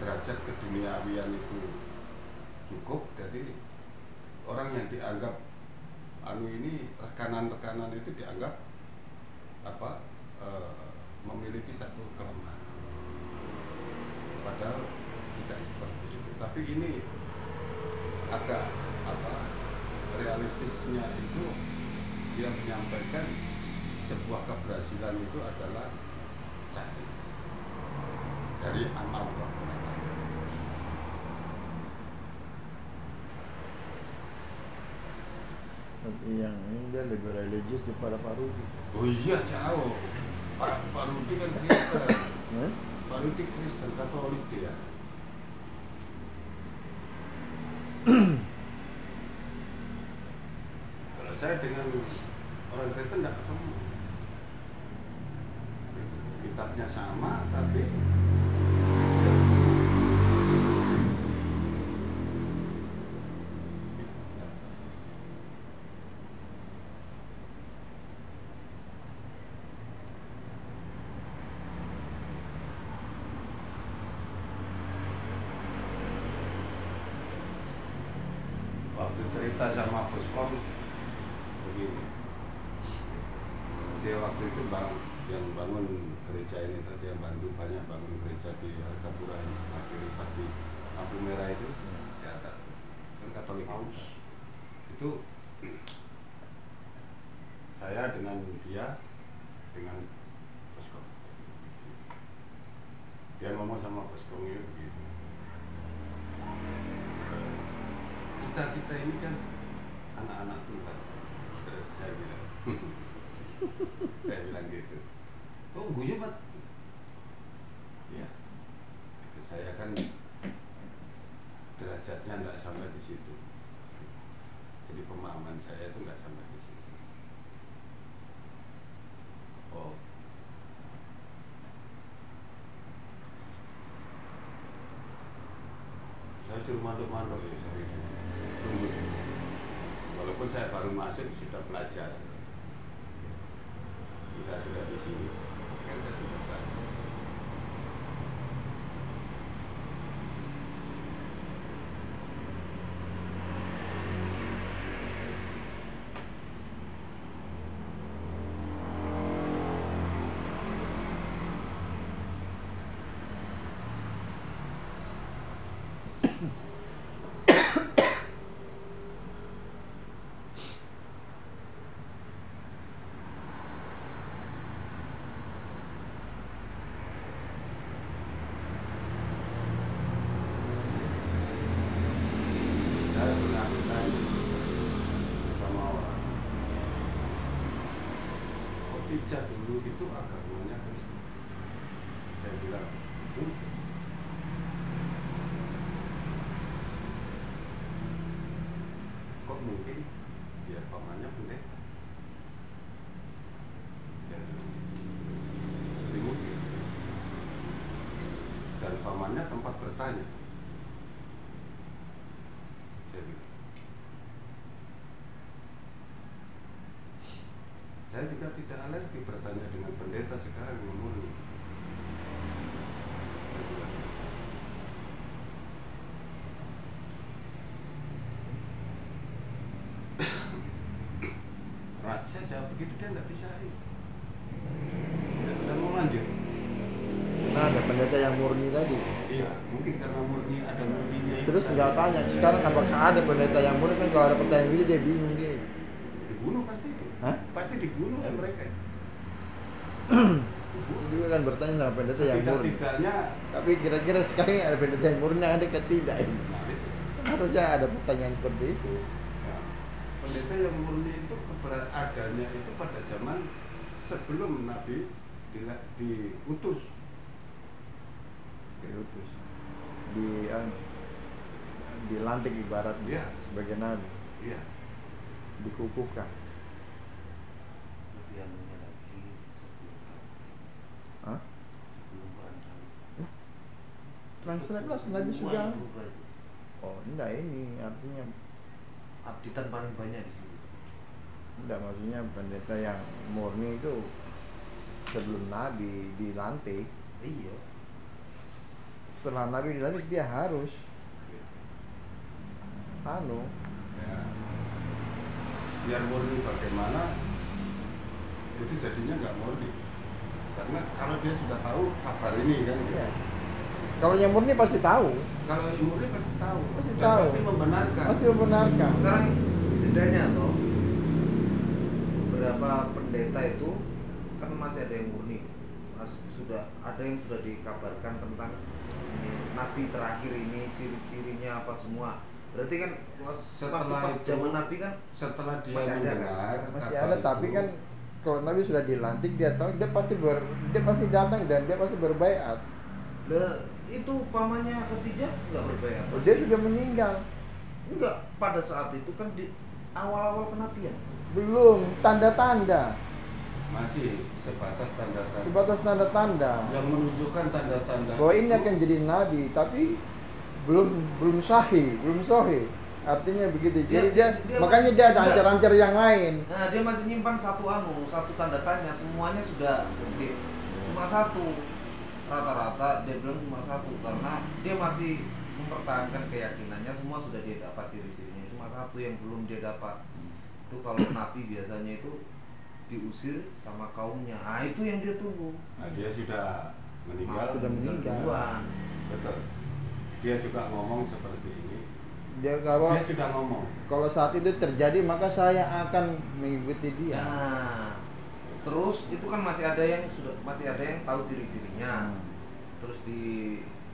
derajat keduniawian itu cukup, jadi orang yang dianggap ini rekanan-rekanan itu dianggap memiliki satu kelemahan. Padahal tidak seperti itu. Tapi ini agak realistisnya itu dia menyampaikan sebuah keberhasilan itu adalah dari amal. Tapi yang ini dia lebih religius daripada Pak Rudi. Oh iya, jauh. Pak Rudi kan Kristen. Pak Rudi Kristen, Katolik dia. Kalau saya dengan orang Kristen tidak ketemu. Kitabnya sama, tapi waktu cerita sama Bos Kom begini, dia waktu itu yang bangun gereja ini, tadi yang bantu banyak bangun gereja di Hargapura ini, akhirnya pas di lampu merah itu di atas, kan Katolik itu. Saya dengan dia, dengan Bos Kom, dia ngomong sama Bos Kom ini begitu, kita ini kan anak-anak Tuhan. Terus saya bilang saya bilang gitu, oh guyu Pak, ya itu saya kan derajatnya nggak sampai di situ, jadi pemahaman saya itu nggak sampai di situ. Oh, saya suruh manduk-manduk ya, sorry. Tunggu. Walaupun saya baru masuk sudah belajar. Saya sudah di sini, kan saya sudah belajar. Khotijah dulu itu agamanya Kristen. Saya bilang, kok mungkin dia pamannya pendeta? Jadi mungkin. Dan pamannya tempat bertanya. Saya bilang, saya juga tidak alergi bertanya dengan pendeta sekarang yang murni. Saya jawab begitu, dia nggak bisa ini. Dan mau lanjut. Nah, ada pendeta yang murni tadi. Iya, mungkin karena murni, ada murninya. Terus nggak tanya, sekarang apakah ada pendeta yang murni? Kan kalau ada pertanyaan gitu dia bingung dia. Dibunuh pasti itu. Hah? Pasti dibunuh mereka. juga kan bertanya sama pendeta yang murni. Tidak-tidaknya Tapi kira-kira sekarang ada pendeta yang murni ada ke tidak ini? nah, itu. Harusnya ada pertanyaan seperti itu. Ya, pendeta yang murni itu adanya itu pada zaman sebelum Nabi diutus. Diutus. Dilantik ibarat Iya. sebagai nabi. Iya. Dikukuhkan. Lebih anunya lagi Hah? sebelum perang salib. Translate lah nabi Wah, sudah. itu berarti. Oh, enggak ini artinya Updatean paling banyak di situ. enggak, maksudnya pendeta yang murni itu sebelum nabi dilantik. Iya. Setelah nabi dilantik dia harus Ya. Biar murni bagaimana itu jadinya nggak murni, karena kalau dia sudah tahu kabar ini kan, Iya. Kalau yang murni pasti tahu, kalau yang murni pasti tahu, Pasti dan tahu. pasti membenarkan. pasti membenarkan. Sekarang jedanya toh beberapa pendeta itu kan masih ada yang murni, sudah ada yang sudah dikabarkan tentang ini nabi terakhir ini ciri-cirinya apa semua. Berarti kan waktu Setelah pas itu, zaman nabi kan setelah dia masih ada, mendengar Masih kabar ada, tapi itu, kan kalau nabi sudah dilantik dia tahu dia pasti datang dan dia pasti berbaiat. lah itu pamannya Khadijah nggak berbaiat. Dia sudah meninggal. Enggak, pada saat itu kan di awal-awal kenabian. Belum tanda-tanda, masih sebatas tanda-tanda sebatas tanda-tanda yang menunjukkan tanda-tanda bahwa ini itu. akan jadi nabi, tapi belum sahih. Artinya begitu. Jadi dia makanya dia ada ancar-ancar yang lain. Nah, dia masih nyimpan satu tanda tanya, semuanya sudah gede. Cuma satu. Rata-rata dia bilang cuma satu karena dia masih mempertahankan keyakinannya, semua sudah dia dapat ciri-cirinya. Cuma satu yang belum dia dapat. Itu kalau nabi biasanya itu diusir sama kaumnya. Ah, itu yang dia tunggu. Nah, dia sudah meninggal. Sudah meninggal. Duluan. Betul. Dia juga ngomong seperti ini. Dia Dia sudah ngomong. kalau saat itu terjadi maka saya akan mengikuti dia. Nah, terus itu kan masih ada yang tahu ciri-cirinya. Terus di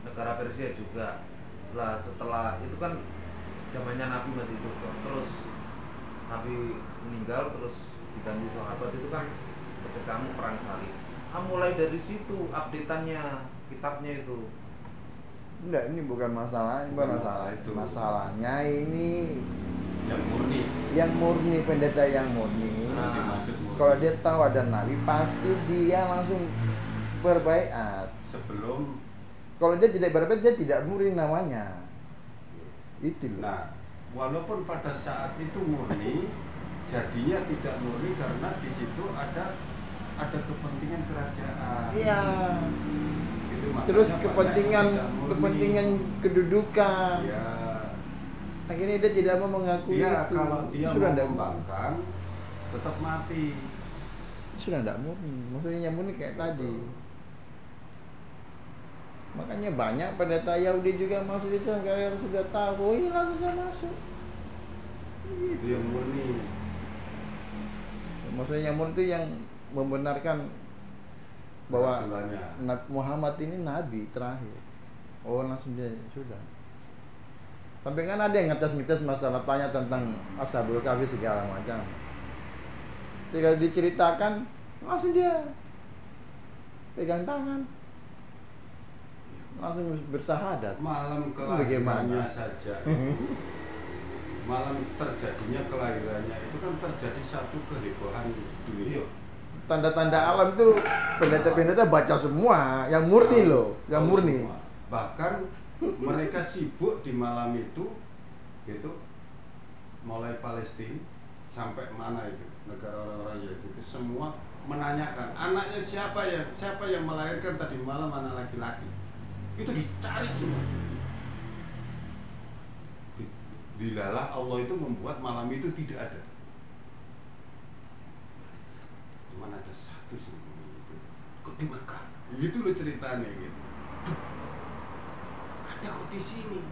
negara Persia juga. Lah setelah itu kan zamannya Nabi masih hidup kan. Terus Nabi meninggal terus diganti sahabat itu kan berkecamuk perang salib. Mulai dari situ updateannya kitabnya itu. Enggak, ini bukan masalah, ini bukan Bukan masalah. masalah itu. Masalahnya ini Yang murni. pendeta yang murni. Nah, Dimaksud murni. Kalau dia tahu ada nabi, pasti dia langsung berbaiat. Sebelum. Kalau dia tidak berbaiat, dia tidak murni namanya. Itu loh. Nah, walaupun pada saat itu murni, jadinya tidak murni karena di situ ada kepentingan kerajaan. Iya. Itu makanya Terus banyak kepentingan yang tidak murni. kepentingan kedudukan. Iya. Akhirnya dia tidak mau mengakui Dia itu. kalau dia Sudah mau tidak membangkang, tetap mati. sudah tidak murni. Maksudnya yang murni kayak tadi. Makanya banyak pendeta Yahudi juga masuk Islam karena sudah tahu, oh ini lah bisa masuk. Itu yang murni. Maksudnya yang murni itu yang membenarkan bahwa Rasulanya. Nabi Muhammad ini nabi terakhir. Oh langsung dia sudah. Tapi kan ada yang ngetes-ngetes masalah tanya tentang Ashabul Kahfi segala macam. Ketika diceritakan langsung dia pegang tangan, langsung bersahadat. Malam Bagaimana? kelahirannya saja. Malam terjadinya kelahirannya itu kan terjadi satu kehebohan dunia. Tanda-tanda alam itu pendeta-pendeta baca semua, yang murni loh, yang Tahu murni. semua. Bahkan mereka sibuk di malam itu, gitu, mulai Palestina sampai mana itu negara orang-orang Yahudi itu semua menanyakan anaknya siapa yang melahirkan tadi malam anak laki-laki. Itu dicari semua. Dilalah Allah itu membuat malam itu tidak ada. Cuma ada satu sendiri itu. Kok di Mekah? Gitu loh ceritanya gitu. Duh, ada kok di sini.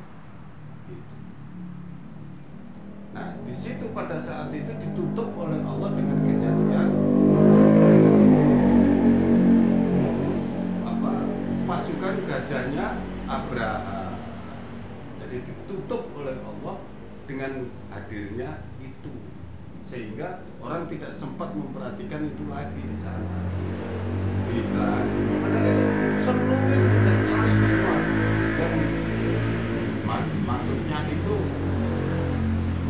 Gitu. Nah, di situ pada saat itu ditutup oleh Allah dengan kejadian rajanya Abraham. Jadi ditutup oleh Allah dengan hadirnya itu, sehingga orang tidak sempat memperhatikan itu lagi di sana. Padahal itu seluruh itu sudah cari semua, dan maksudnya itu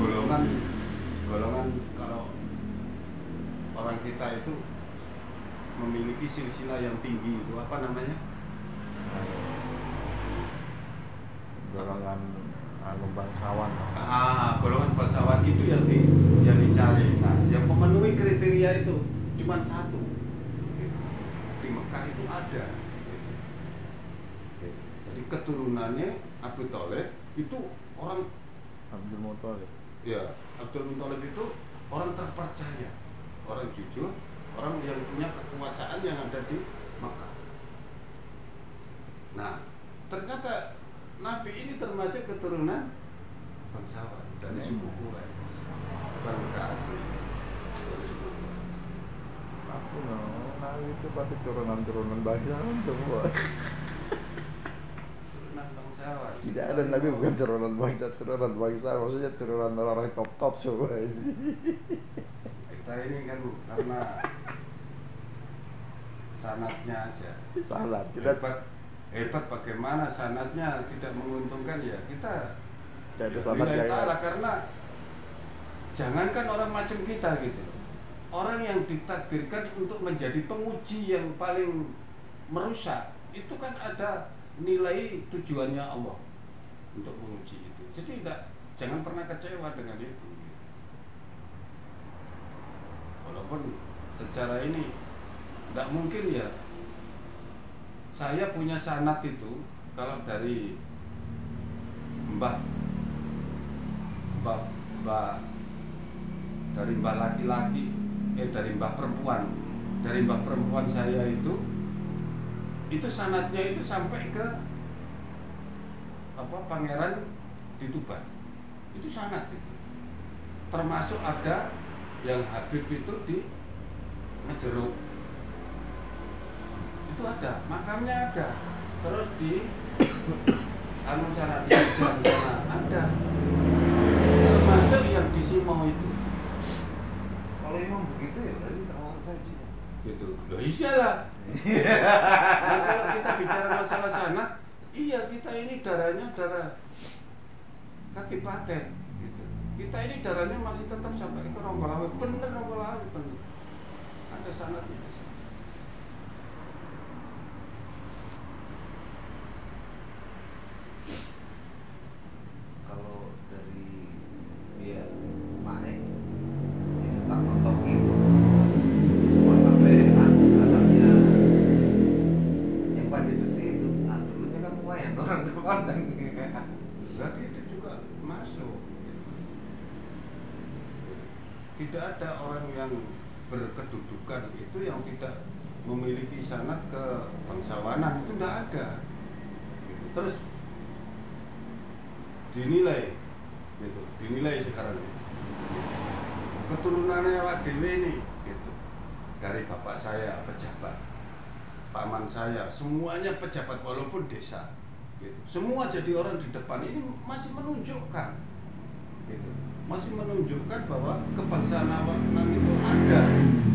golongan kalau orang kita itu memiliki silsilah yang tinggi, itu apa namanya? Golongan bangsawan. Golongan bangsawan itu yang dicari. Nah, yang memenuhi kriteria itu cuma satu. Di Mekah itu ada. Jadi keturunannya Abu Thalib itu orang Abdul Muthalib. Ya, Abdul Muthalib itu orang terpercaya, orang jujur, orang yang punya kekuasaan yang ada di Mekah. Nah, ternyata Nabi ini termasuk keturunan bangsawan dari suku Quraisy, bukan Mekah asli. Dari suku Quraisy. Aku Nabi itu pasti turunan bangsawan semua. Turunan bangsawan. Tidak ada Nabi bukan turunan bangsa, maksudnya turunan orang top semua ini. Kita ini kan karena sanadnya aja. Salah, kita Hebat bagaimana sanadnya tidak menguntungkan, ya kita jadi ya, sanad lillahi yang ta'ala, karena jangankan orang macam kita gitu, orang yang ditakdirkan untuk menjadi penguji yang paling merusak, itu kan ada nilai tujuannya Allah untuk menguji itu. Jadi jangan pernah kecewa dengan itu. Walaupun secara ini tidak mungkin ya. Saya punya sanad itu kalau dari mbah laki-laki, dari mbah perempuan saya itu sanadnya itu sampai ke Pangeran di Tuban. Itu sanad itu. Termasuk ada yang Habib itu di Ngejeruk. Itu ada, makamnya ada, terus di Sanadi sana ada, termasuk yang di Simau itu. Kalau emang begitu ya berarti termasuk saja. Gitu, loh iyalah. Nah, kalau kita bicara masalah sanad, iya kita ini darahnya darah Kadipaten. Gitu. Kita ini darahnya masih tetap sampai ke Ronggolawe, bener Ronggolawe bener. Ada sanadnya. Kalau dari dia Mae yang tak nontokin cuma sampai sanadnya yang pandai besi itu, dulunya kan lumayan orang terpandang. Berarti itu juga masuk. Tidak ada orang yang berkedudukan itu yang tidak memiliki sanad ke bangsawanan, itu tidak ada. Terus dinilai sekarang ini. Keturunannya Wak Dewi ini, gitu. Dari bapak saya pejabat, paman saya semuanya pejabat walaupun desa, gitu. Semua jadi orang di depan ini masih menunjukkan, gitu. Masih menunjukkan bahwa kebangsaan Awanan itu ada,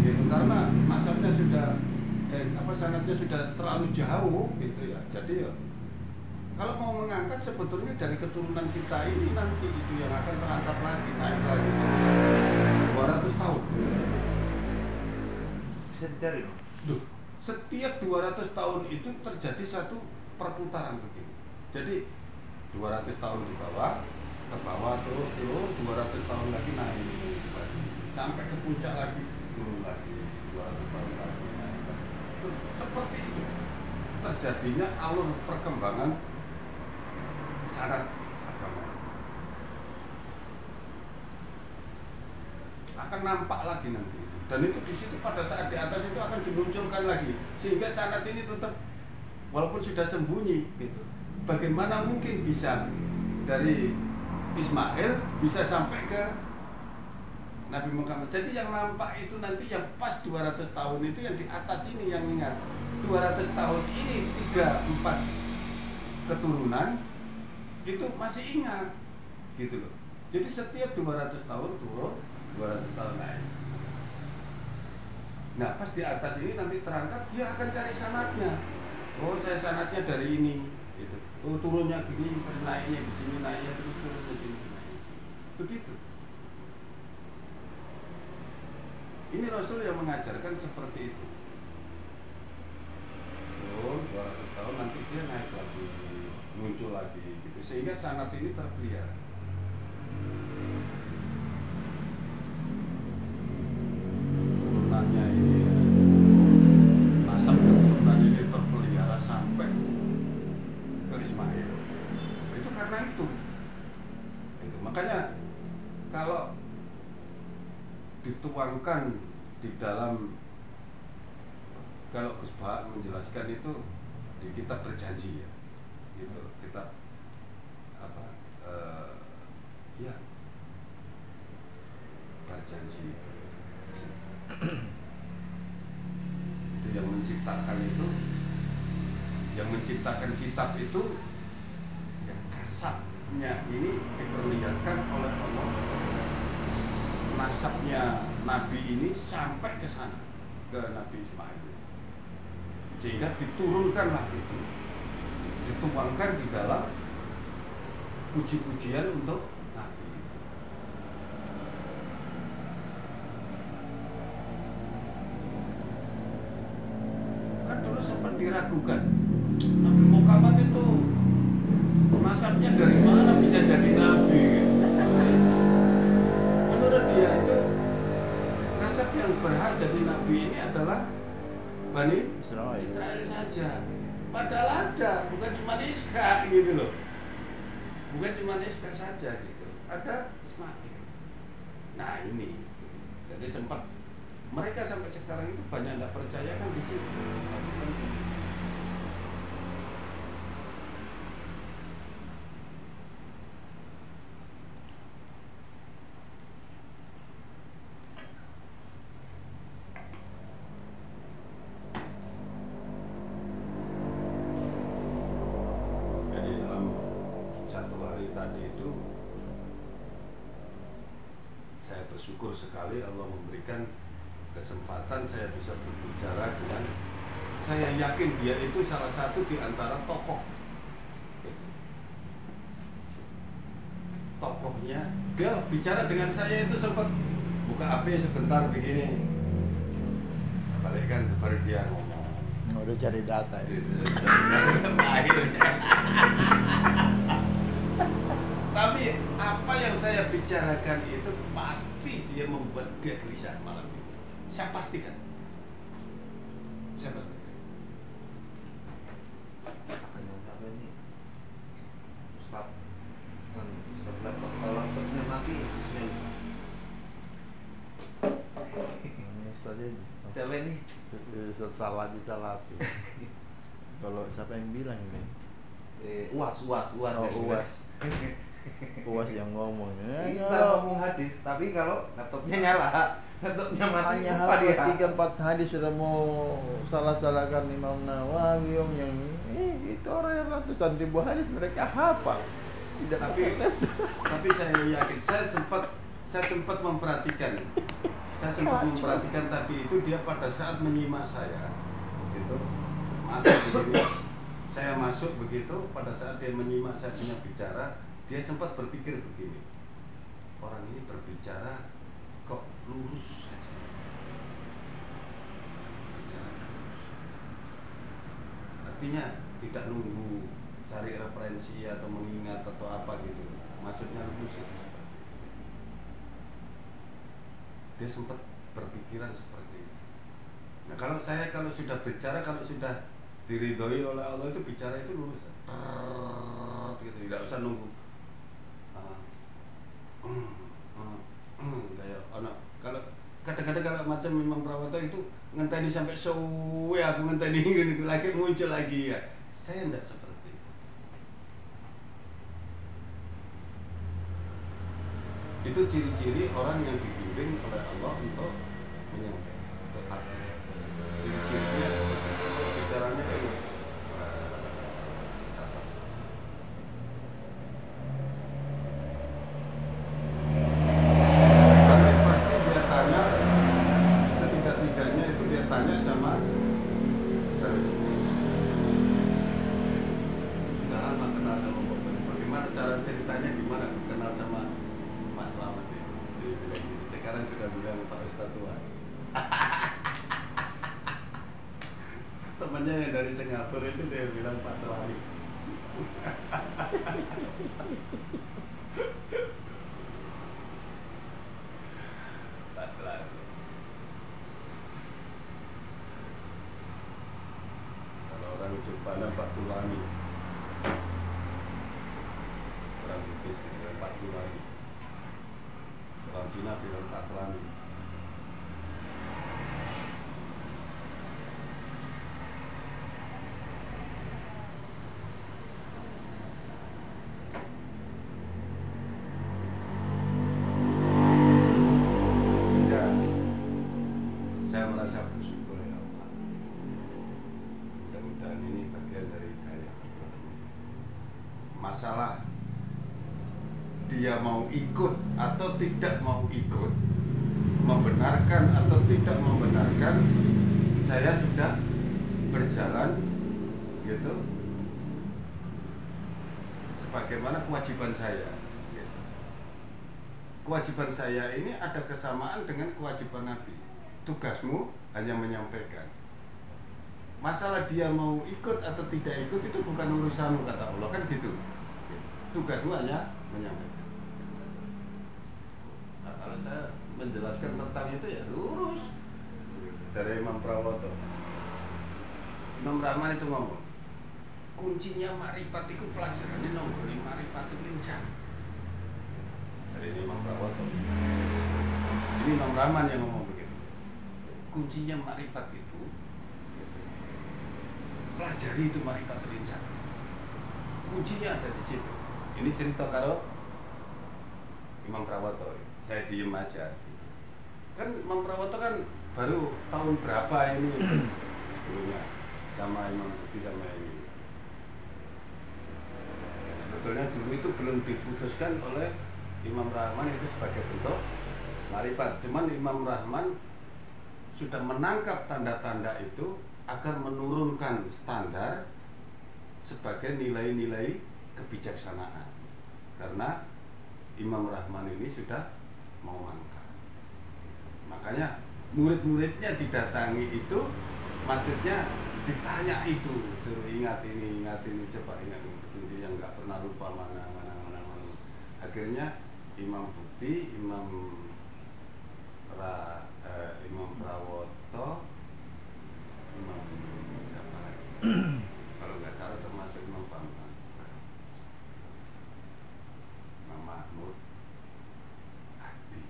gitu. Karena masanya sudah sanadnya sudah terlalu jauh, gitu ya. Jadi ya, kalau mau mengangkat sebetulnya dari keturunan kita ini nanti itu yang akan terangkat lagi, naik lagi 200 tahun. Bisa dicari dong. Duh, setiap 200 tahun itu terjadi satu perputaran begini. Jadi 200 tahun di bawah, ke bawah terus 200 tahun lagi naik lagi. Sampai ke puncak lagi, turun lagi 200 tahun lagi naik lagi. Terus seperti itu terjadinya alur perkembangan sanad agama. Akan nampak lagi nanti. Dan itu di situ pada saat di atas itu akan dimunculkan lagi, sehingga sanad ini tetap walaupun sudah sembunyi gitu. Bagaimana mungkin bisa dari Ismail bisa sampai ke Nabi Muhammad. Jadi yang nampak itu nanti yang pas 200 tahun itu yang di atas ini yang ingat. 200 tahun ini 3, 4 keturunan itu masih ingat gitu loh. Jadi setiap 200 tahun turun, 200 tahun naik. Nah pas di atas ini nanti terangkat, dia akan cari sanadnya. Oh saya sanadnya dari ini gitu. Oh turunnya gini, naiknya di sini, naiknya terus turun di sini, naiknya di sini. Begitu. Ini Rasul yang mengajarkan seperti itu. Oh 200 tahun nanti dia naik lagi, muncul lagi gitu. Sehingga sanad ini terpelihara. Turunannya ini, nasab keturunan ini terpelihara sampai ke Ismail. Itu karena itu. Makanya kalau dituangkan di dalam, kalau Gus Bahak menjelaskan itu di kitab Berjanji ya, gitu kitab apa ya Berjanji itu yang menciptakan itu, yang menciptakan kitab itu, yang kasabnya ini diperlihatkan oleh Allah. Nasabnya Nabi ini sampai ke sana, ke Nabi Ismail, sehingga diturunkanlah itu, dituangkan di dalam puji-pujian untuk Nabi. Kan dulu sempat diragukan, Nabi Muhammad itu nasabnya dari mana bisa jadi Nabi gitu. Menurut dia itu nasab yang berhak jadi Nabi ini adalah Bani Israel saja. Padahal ada, bukan cuma Ishak gitu loh. Bukan cuma Ishak saja gitu. Ada Ismail. Nah ini, jadi sempat mereka sampai sekarang itu banyak tidak percaya kan di situ. Bersyukur sekali Allah memberikan kesempatan saya bisa berbicara dengan, saya yakin dia itu salah satu di antara tokoh. Tokohnya, dia bicara dengan saya itu sempat buka HP sebentar begini, balik kan baru dia ngomong. Udah cari data ya. Tapi apa yang saya bicarakan itu pasti dia membuat dia gelisah malam itu. Saya pastikan. Saya pastikan. Apa ini? Ustaz kan laptop laptopnya mati. Siapa ini? Ustaz Salafi. Kalau siapa yang bilang ini? Uas. Oh, Uas yang ngomong. Kita ngomong hadis, tapi kalau laptopnya nyala, laptopnya mati. Hanya hafal 3-4 hadis sudah mau salah-salahkan Imam Nawawi yang itu orang yang ratusan ribu hadis mereka hafal. Tidak tapi saya yakin, saya sempat memperhatikan. Saya sempat memperhatikan tadi itu dia pada saat menyimak saya, gitu. Masuk begini, saya masuk begitu. Pada saat dia menyimak saya punya bicara, dia sempat berpikir begini, orang ini berbicara kok lurus saja, bicara lurus. Artinya tidak nunggu cari referensi atau mengingat atau apa gitu, maksudnya lurus itu. Dia sempat berpikiran seperti itu. Nah kalau sudah bicara, kalau sudah diridhoi oleh Allah itu bicara itu lurus, gitu, tidak usah nunggu. Kayak anak, kalau kadang-kadang kalau macam Imam Prawoto itu ngenteni sampai suwe, aku ngenteni gini lagi muncul lagi ya. Saya tidak seperti itu. Itu ciri-ciri orang yang dibimbing oleh Allah untuk menyampaikan. Ciri-cirinya bicaranya itu ceritanya gimana kenal sama Mas Slamet ya? Dia bilang gitu. Sekarang sudah bilang Pak Ustadz tua. Temannya yang dari Singapura itu dia bilang Pak Telawi. Pak Telawi. Kalau orang Jepang Pak Tulani. Orang Bugis bilang Pak Tulani. Orang Cina bilang Pak Telani. Ya, saya merasa bersyukur ya Allah. Mudah-mudahan ini bagian dari hidayah. Masalah dia mau ikut atau tidak mau ikut, membenarkan atau tidak membenarkan, saya sudah berjalan gitu sebagaimana kewajiban saya gitu. Kewajiban saya ini ada kesamaan dengan kewajiban Nabi. Tugasmu hanya menyampaikan. Masalah dia mau ikut atau tidak ikut itu bukan urusanmu, kata Allah, kan gitu. Tugasmu hanya menyampaikan. Nah, kalau saya menjelaskan tentang itu ya lurus dari Imam Prawoto. Imam Rahman itu ngomong, kuncinya makrifat itu pelajaran ini nomor 5 marifatul insan. Dari Imam Prawoto. Ini Imam Rahman yang ngomong begitu. Kuncinya makrifat itu pelajari itu marifatul insan. Kuncinya ada di situ. Ini cerita kalau Imam Prawoto. Saya diem aja. Kan Imam Prawoto kan baru tahun berapa ini sebelumnya sama Imam Budi sama ini. Sebetulnya dulu itu belum diputuskan oleh Imam Rahman itu sebagai bentuk marifat. Cuman Imam Rahman sudah menangkap tanda-tanda itu agar menurunkan standar sebagai nilai-nilai kebijaksanaan. Karena Imam Rahman ini sudah mau mangkat. Makanya murid-muridnya didatangi itu, maksudnya ditanya itu, suruh ingat ini, coba ingat ini, petunjuk yang nggak pernah lupa mana. Akhirnya Imam Bukti, Imam Prawoto, Imam siapa lagi? Kalau nggak salah termasuk Imam Bambang, Imam Mahmud, Adi.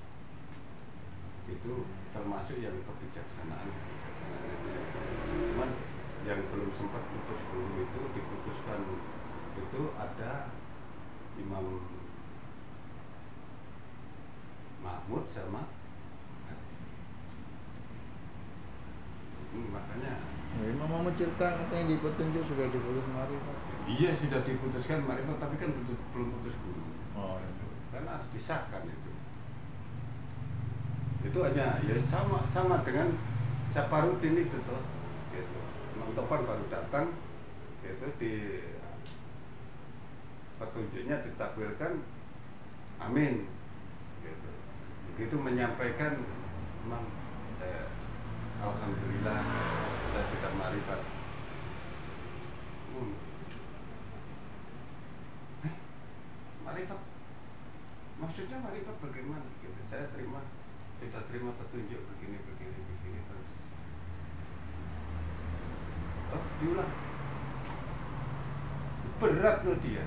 Itu termasuk yang kebijaksanaan. Cuman yang belum sempat putus dulu itu diputuskan itu ada Imam Mahmud sama Adi. Makanya Imam Mahmud cerita katanya di petunjuk sudah diputus marifat. iya sudah diputuskan marifat, tapi kan belum putus dulu. Oh itu. Karena harus disahkan itu. Itu hanya ya sama dengan Saparudin itu tuh, gitu. Imam Topan baru datang, itu di petunjuknya ditakwilkan, amin, gitu. Begitu menyampaikan, Imam saya alhamdulillah saya sudah marifat. Marifat, maksudnya marifat bagaimana? Gitu. Saya sudah terima petunjuk begini terus. Oh, diulang. Berat loh dia.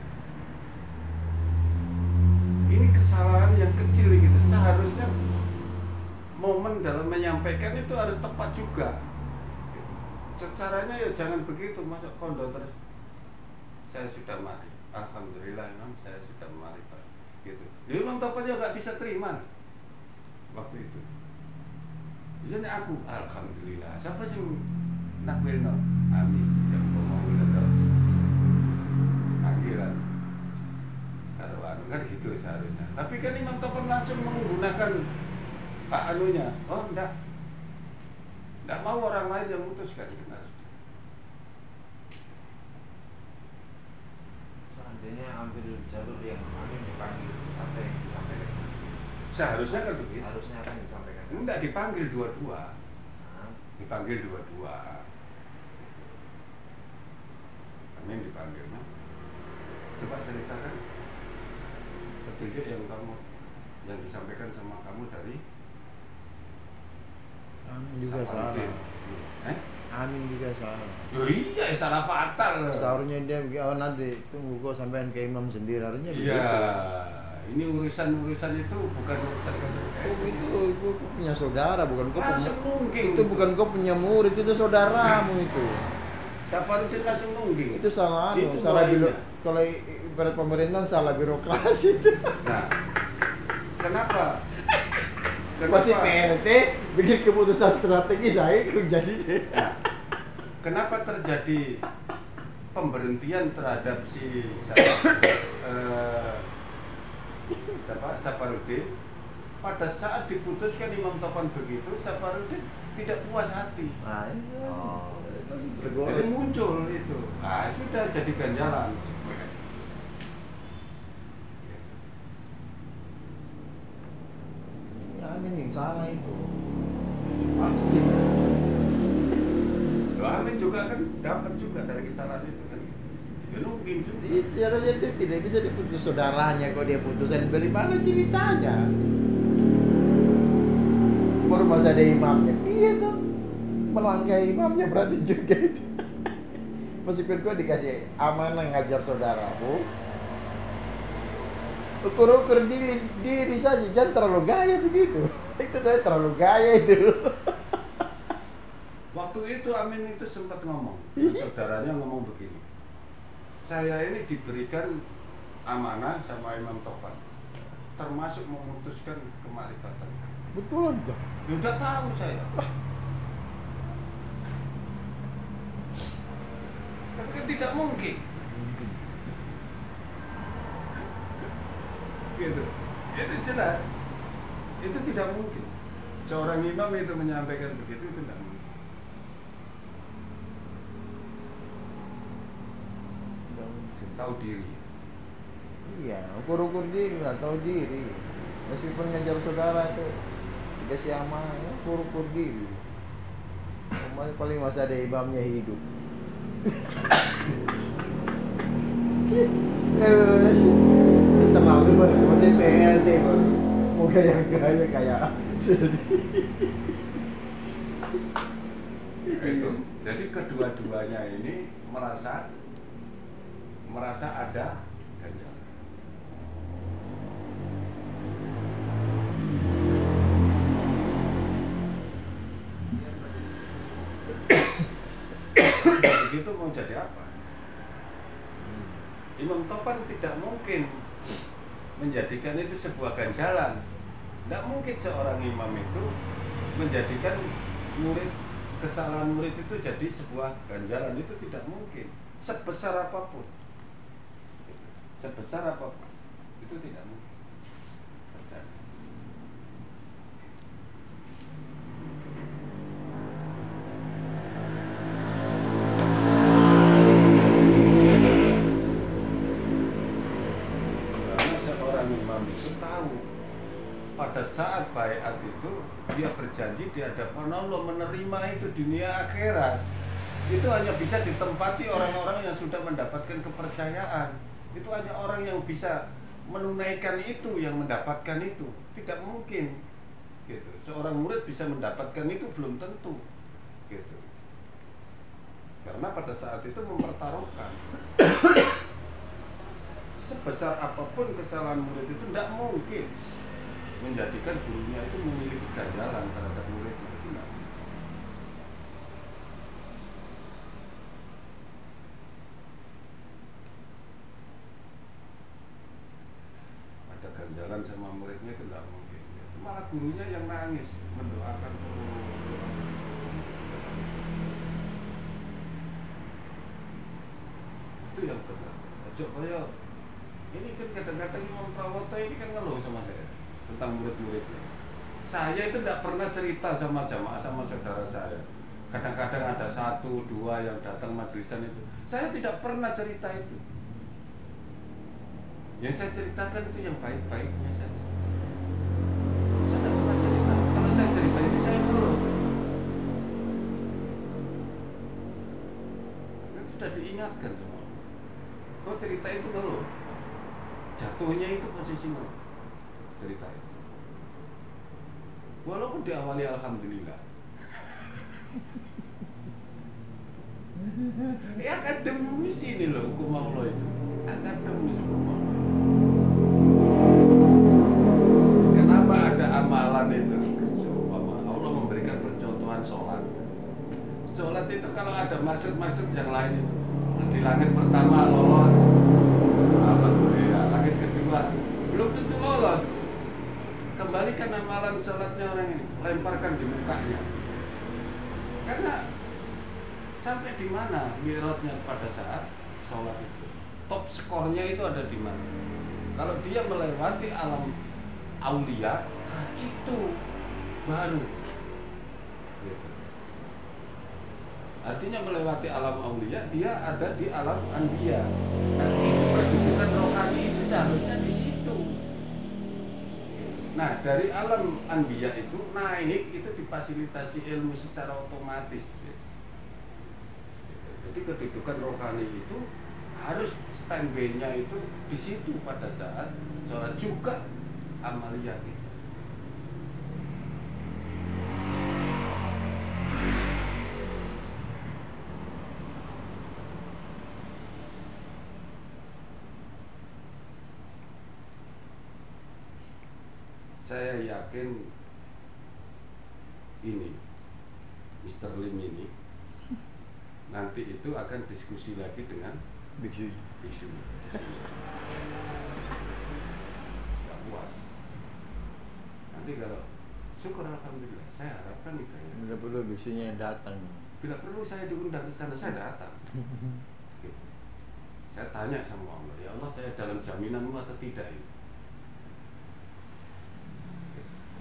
Ini kesalahan yang kecil gitu. Seharusnya momen dalam menyampaikan itu harus tepat juga. Caranya ya jangan begitu, masuk kondo terus. Saya sudah mari. Alhamdulillah Imam, saya sudah mari Pak. Gitu. Dia Imam Topan juga nggak bisa terima waktu itu. Jadi aku alhamdulillah. Siapa sih nakwilno? Amin. Yang ngomong itu panggilan. Karuan kan gitu seharusnya. Tapi kan Imam Topan langsung menggunakan Pak anunya. Oh enggak. Enggak mau orang lain yang mutuskan, harus. Artinya ambil jalur yang amin dipanggil apa yang disampaikan. Seharusnya kan begitu. Harusnya apa yang disampaikan. Enggak dipanggil dua-dua. Nah, Dipanggil dua-dua. Amin dipanggil. Nah. Coba ceritakan petunjuk yang disampaikan sama kamu dari Amin juga Safarudin. salah. Amin juga salah. Oh iya, salah fatal. Seharusnya dia bilang, oh nanti tunggu kok sampean ke imam sendiri, harusnya Iya, begitu. ini urusan itu bukan urusan Oh, itu punya saudara, bukan kau punya. langsung nungging. Itu bukan kau punya murid, itu saudaramu itu. Safarudin langsung nungging. Itu salah Itu salah mulainya. kalau ibarat pemerintahan salah birokrasi itu. Nah, kenapa? Masih PLT bikin keputusan strategis saya jadi deh. Nah, kenapa terjadi pemberhentian terhadap Safarudin? Pada saat diputuskan Imam Topan begitu, Safarudin tidak puas hati. Nah, iya. oh, Jadi muncul itu. Ah, sudah jadi ganjalan. Amin yang salah itu. Pasti. Loh, Amin juga kan dapat juga dari kesalahan itu kan. Ya nungging juga. Caranya itu tidak bisa diputus saudaranya kok dia putusan dari mana ceritanya? Baru masih ada imamnya. Iya tuh. Melangkahi imamnya berarti juga itu. Meskipun gua dikasih amanah ngajar saudaramu, ukur-ukur diri saja, jangan terlalu gaya begitu. Itu terlalu gaya itu. Waktu itu Amin itu sempat ngomong, saudaranya ngomong begini. Saya ini diberikan amanah sama Imam Topan, termasuk memutuskan kemarifatan. Betulan enggak? Ya udah tahu saya. Tapi kan tidak mungkin. Gitu. Itu jelas. Itu tidak mungkin. Seorang imam itu menyampaikan begitu itu tidak mungkin. Tahu diri. Iya, ukur-ukur diri lah, tahu diri. Meskipun ngajar saudara itu dikasih amanah, ya, ukur-ukur diri. Paling masih ada imamnya hidup. Terlalu banget, masih PLT baru. Mau gaya-gaya kayak sudah Itu. Jadi kedua-duanya ini merasa ada ganjalan. Begitu mau jadi apa? Imam Topan tidak mungkin menjadikan itu sebuah ganjalan. Tidak mungkin seorang imam itu menjadikan kesalahan murid itu jadi sebuah ganjalan. Itu tidak mungkin. Sebesar apapun, itu tidak mungkin terjadi. Karena seorang imam itu tahu pada saat baiat itu dia berjanji di hadapan Allah menerima itu dunia akhirat. Itu hanya bisa ditempati orang-orang yang sudah mendapatkan kepercayaan. Itu hanya orang yang bisa menunaikan itu yang mendapatkan itu. Tidak mungkin gitu. Seorang murid bisa mendapatkan itu belum tentu gitu. Karena pada saat itu mempertaruhkan. Sebesar apapun kesalahan murid itu tidak mungkin menjadikan gurunya itu memiliki ganjalan terhadap muridnya. Itu tidak mungkin. Ada ganjalan sama muridnya itu tidak mungkin. Malah gurunya yang nangis mendoakan terus. Itu yang benar. Ojo kaya ini kan kadang-kadang Imam Prawoto ini kan ngeluh sama saya tentang murid-muridnya. Saya itu tidak pernah cerita sama jamaah, sama saudara saya. Kadang-kadang ada 1, 2 yang datang majlisan itu. Saya tidak pernah cerita itu. Yang saya ceritakan itu yang baik-baiknya saja. Saya tidak pernah cerita. Kalau saya cerita itu saya ngeluh. Kan sudah diingatkan sama Allah. Kau cerita itu ngeluh. Jatuhnya itu posisi ngeluh. Cerita itu. Walaupun diawali alhamdulillah. Ya akademis ini loh hukum Allah itu. Akademis hukum Allah. Kenapa ada amalan itu? Allah memberikan percontohan sholat. Sholat itu kalau ada maksud-maksud yang lain itu. Di langit pertama lolos, alhamdulillah. Langit kedua belum tentu lolos. Kembalikan amalan sholatnya orang ini, lemparkan di mukanya. Karena sampai di mana mi'rajnya pada saat sholat itu, top skornya itu ada di mana? Kalau dia melewati alam aulia, itu baru. Gitu. Artinya melewati alam aulia, dia ada di alam anbiya. Nah, itu kedudukan rohani itu seharusnya di situ. Nah, dari alam anbiya itu naik itu difasilitasi ilmu secara otomatis. Jadi kedudukan rohani itu harus standby-nya itu di situ pada saat sholat juga amaliyah itu. Saya yakin ini Mr. Lim ini nanti itu akan diskusi lagi dengan biksu. Gak puas. Nanti kalau syukur alhamdulillah, saya harapkan itu ya. Tidak perlu biksunya datang. Bila perlu saya diundang ke sana, saya datang. Gitu. Saya tanya sama Allah, ya Allah, saya dalam jaminanmu atau tidak ini?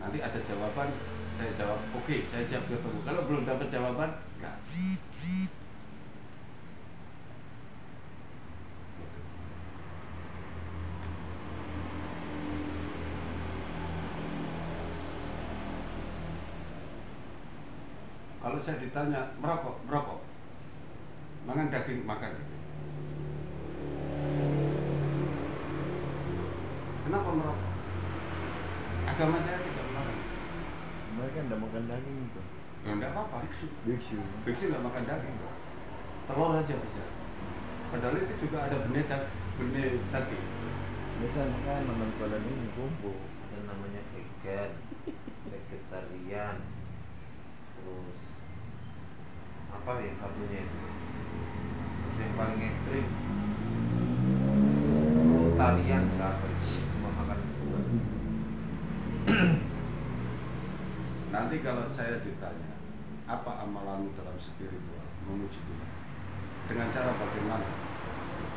Nanti ada jawaban, saya jawab, oke, saya siap ketemu. Kalau belum dapat jawaban, enggak. Gitu. Kalau saya ditanya, merokok, makan daging, makan gitu. Kenapa merokok? Agama saya tidak melarang. Mereka tidak makan daging itu. Ya enggak apa-apa. Biksu. Biksu enggak makan daging, Pak. Telur aja bisa. Padahal itu juga ada benih daging. Biasa makan nonton film ini kumpul. Ada namanya vegan, vegetarian, terus apa yang satunya itu? Terus yang paling ekstrim vegetarian nggak apa cuma makan Nanti kalau saya ditanya, apa amalanmu dalam spiritual memuji Tuhan? Dengan cara bagaimana?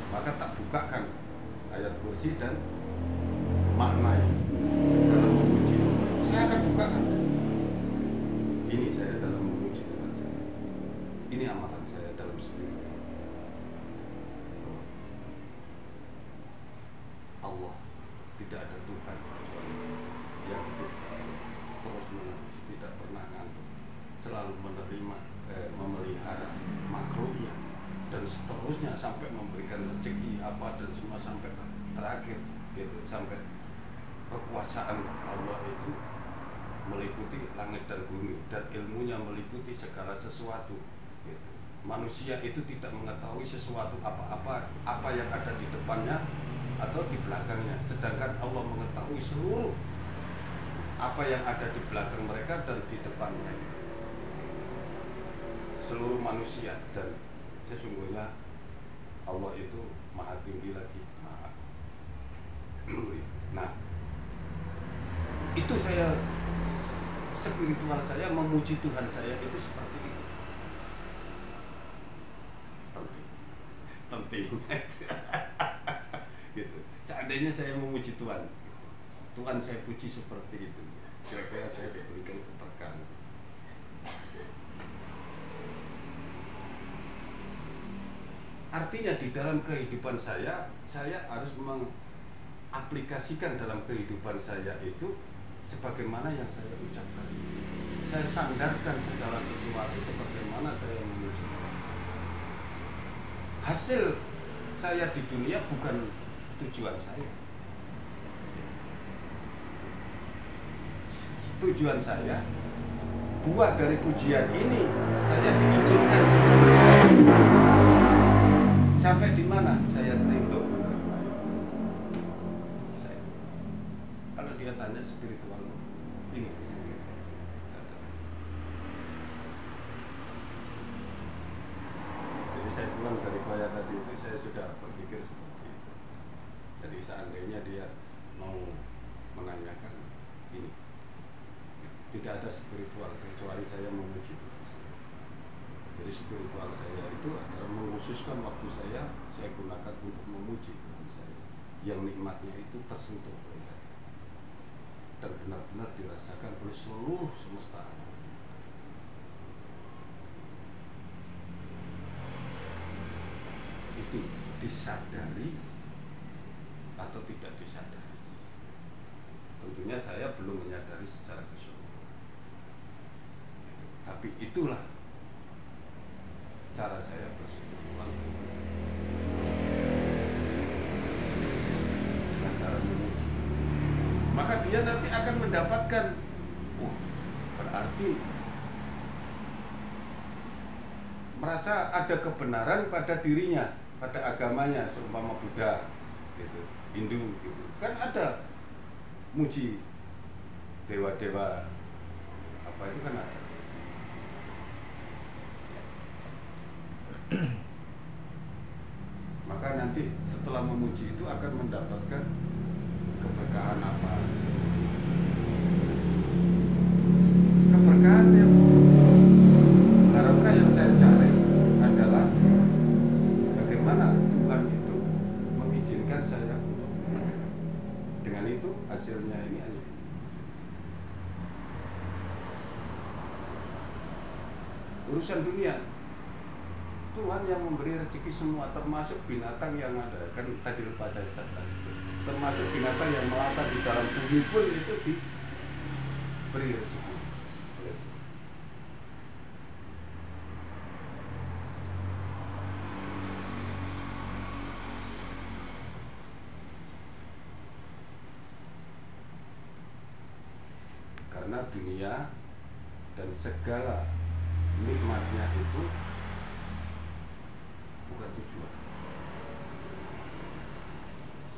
Maka tak bukakan ayat kursi dan maknanya dalam memuji. Saya akan bukakan. Ini saya dalam memuji Tuhan saya. Ini amalan saya dalam spiritual. Allah, tidak ada Tuhan kecuali yang hidup terus menerus, tidak pernah ngantuk, selalu memelihara makhluknya dan seterusnya sampai memberikan rezeki apa dan semua sampai terakhir gitu, sampai kekuasaan Allah itu meliputi langit dan bumi dan ilmunya meliputi segala sesuatu gitu. Manusia itu tidak mengetahui sesuatu apa yang ada di depannya atau di belakangnya, sedangkan Allah mengetahui seluruh apa yang ada di belakang mereka dan di depannya, seluruh manusia. Dan sesungguhnya Allah itu maha tinggi lagi maha mulia. Nah, itu saya spiritual saya memuji Tuhan saya itu seperti itu. Penting gitu. Seandainya saya memuji Tuhan, Tuhan saya puji seperti itu, kira-kira saya diberikan keberkahan. Artinya di dalam kehidupan saya harus aplikasikan dalam kehidupan saya itu sebagaimana yang saya ucapkan. Saya sandarkan segala sesuatu sebagaimana saya memuji. Hasil saya di dunia bukan tujuan saya. Tujuan saya, buah dari pujian ini saya diizinkan sampai di mana saya rindu menerima itu. Saya. Kalau dia tanya spiritual, ini spiritual. Jadi saya pulang dari Koya tadi itu saya sudah berpikir seperti itu. Jadi seandainya dia mau menanyakan ini, tidak ada spiritual kecuali saya memuji Tuhan saya. Jadi spiritual saya itu adalah mengkhususkan waktu saya gunakan untuk memuji Tuhan saya, yang nikmatnya itu tersentuh oleh saya dan benar-benar dirasakan oleh seluruh semesta alam. Itu disadari atau tidak disadari. Tentunya saya belum menyadari secara keseluruhan. Tapi itulah cara saya berspiritual dengan cara memuji. Maka dia nanti akan mendapatkan, berarti merasa ada kebenaran pada dirinya, pada agamanya, seumpama Buddha, gitu, Hindu, gitu. Kan ada muji dewa-dewa apa itu kan ada. Maka nanti setelah memuji itu akan mendapatkan keberkahan apa? Keberkahan yang barangkah yang saya cari adalah bagaimana Tuhan itu mengizinkan saya. Dengan itu hasilnya ini hanya urusan dunia. Tuhan yang memberi rezeki semua, termasuk binatang yang ada. Kan tadi lupa saya katakan itu. Termasuk binatang yang melata di dalam bumi pun itu diberi rezeki. Karena dunia dan segala nikmatnya itu bukan tujuan.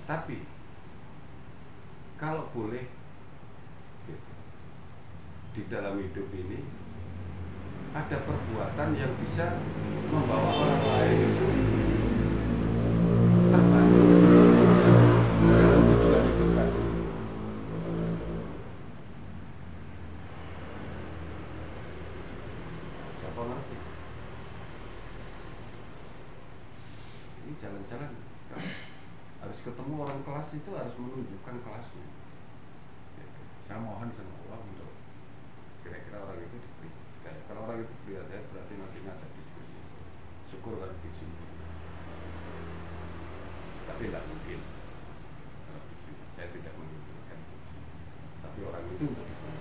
Tapi kalau boleh gitu, di dalam hidup ini ada perbuatan yang bisa membawa orang lain itu terbantu dalam tujuan hidup tadi. Siapa ngerti? Ini jalan-jalan harus ketemu orang kelas itu harus menunjukkan kelasnya. Saya mohon sama Allah untuk kira-kira orang itu diberi. Kalau orang itu beri saya berarti nanti ngajak diskusi. Syukur kalau di sini. Tapi tidak mungkin. Saya tidak menginginkan. Tapi orang itu untuk diberi.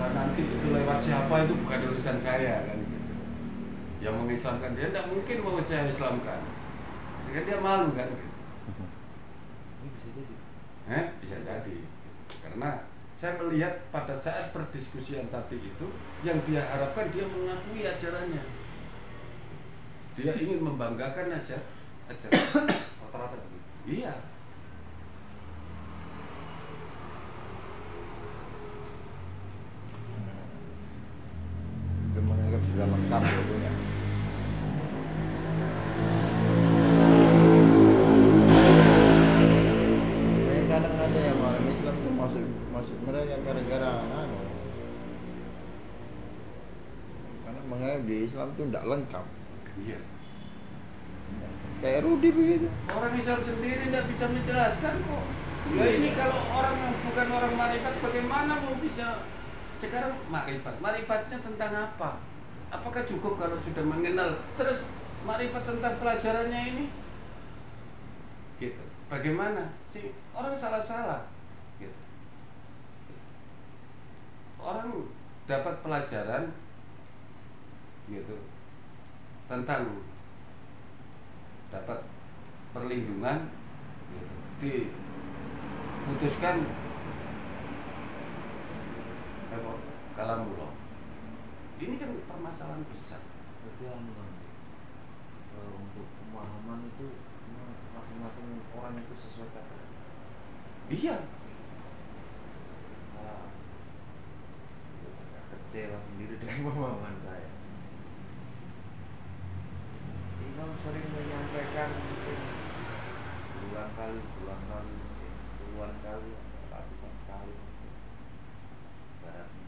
Nanti itu lewat siapa itu bukan urusan saya kan gitu. Yang mengislamkan dia tidak mungkin mau saya islamkan, kan dia malu kan gitu. Ini bisa jadi. Bisa jadi. Karena saya melihat pada saat perdiskusian tadi itu yang dia harapkan dia mengakui ajarannya. Dia ingin membanggakan ajaran. Rata-rata begitu. Iya. Dia menganggap sudah lengkap ya. Kadang ada yang orang Islam tuh masuk mereka gara-gara Karena menganggap di Islam itu tidak lengkap. Iya. Kayak Rudi begitu. Orang Islam sendiri tidak bisa menjelaskan kok. Ya ini kalau orang yang bukan orang marifat, bagaimana mau bisa? Sekarang marifat, marifatnya tentang apa? Apakah cukup kalau sudah mengenal terus marifat tentang pelajarannya ini? Gitu. Bagaimana? Si orang salah-salah. Gitu. Orang dapat pelajaran gitu tentang dapat perlindungan gitu. Diputuskan kalamullah. Ini kan permasalahan besar. Berarti untuk pemahaman itu masing-masing orang itu sesuai kata. Iya. Kecewa sendiri dengan pemahaman saya. Imam sering menyampaikan mungkin berulang kali, puluhan kali, ratusan kali. Baratnya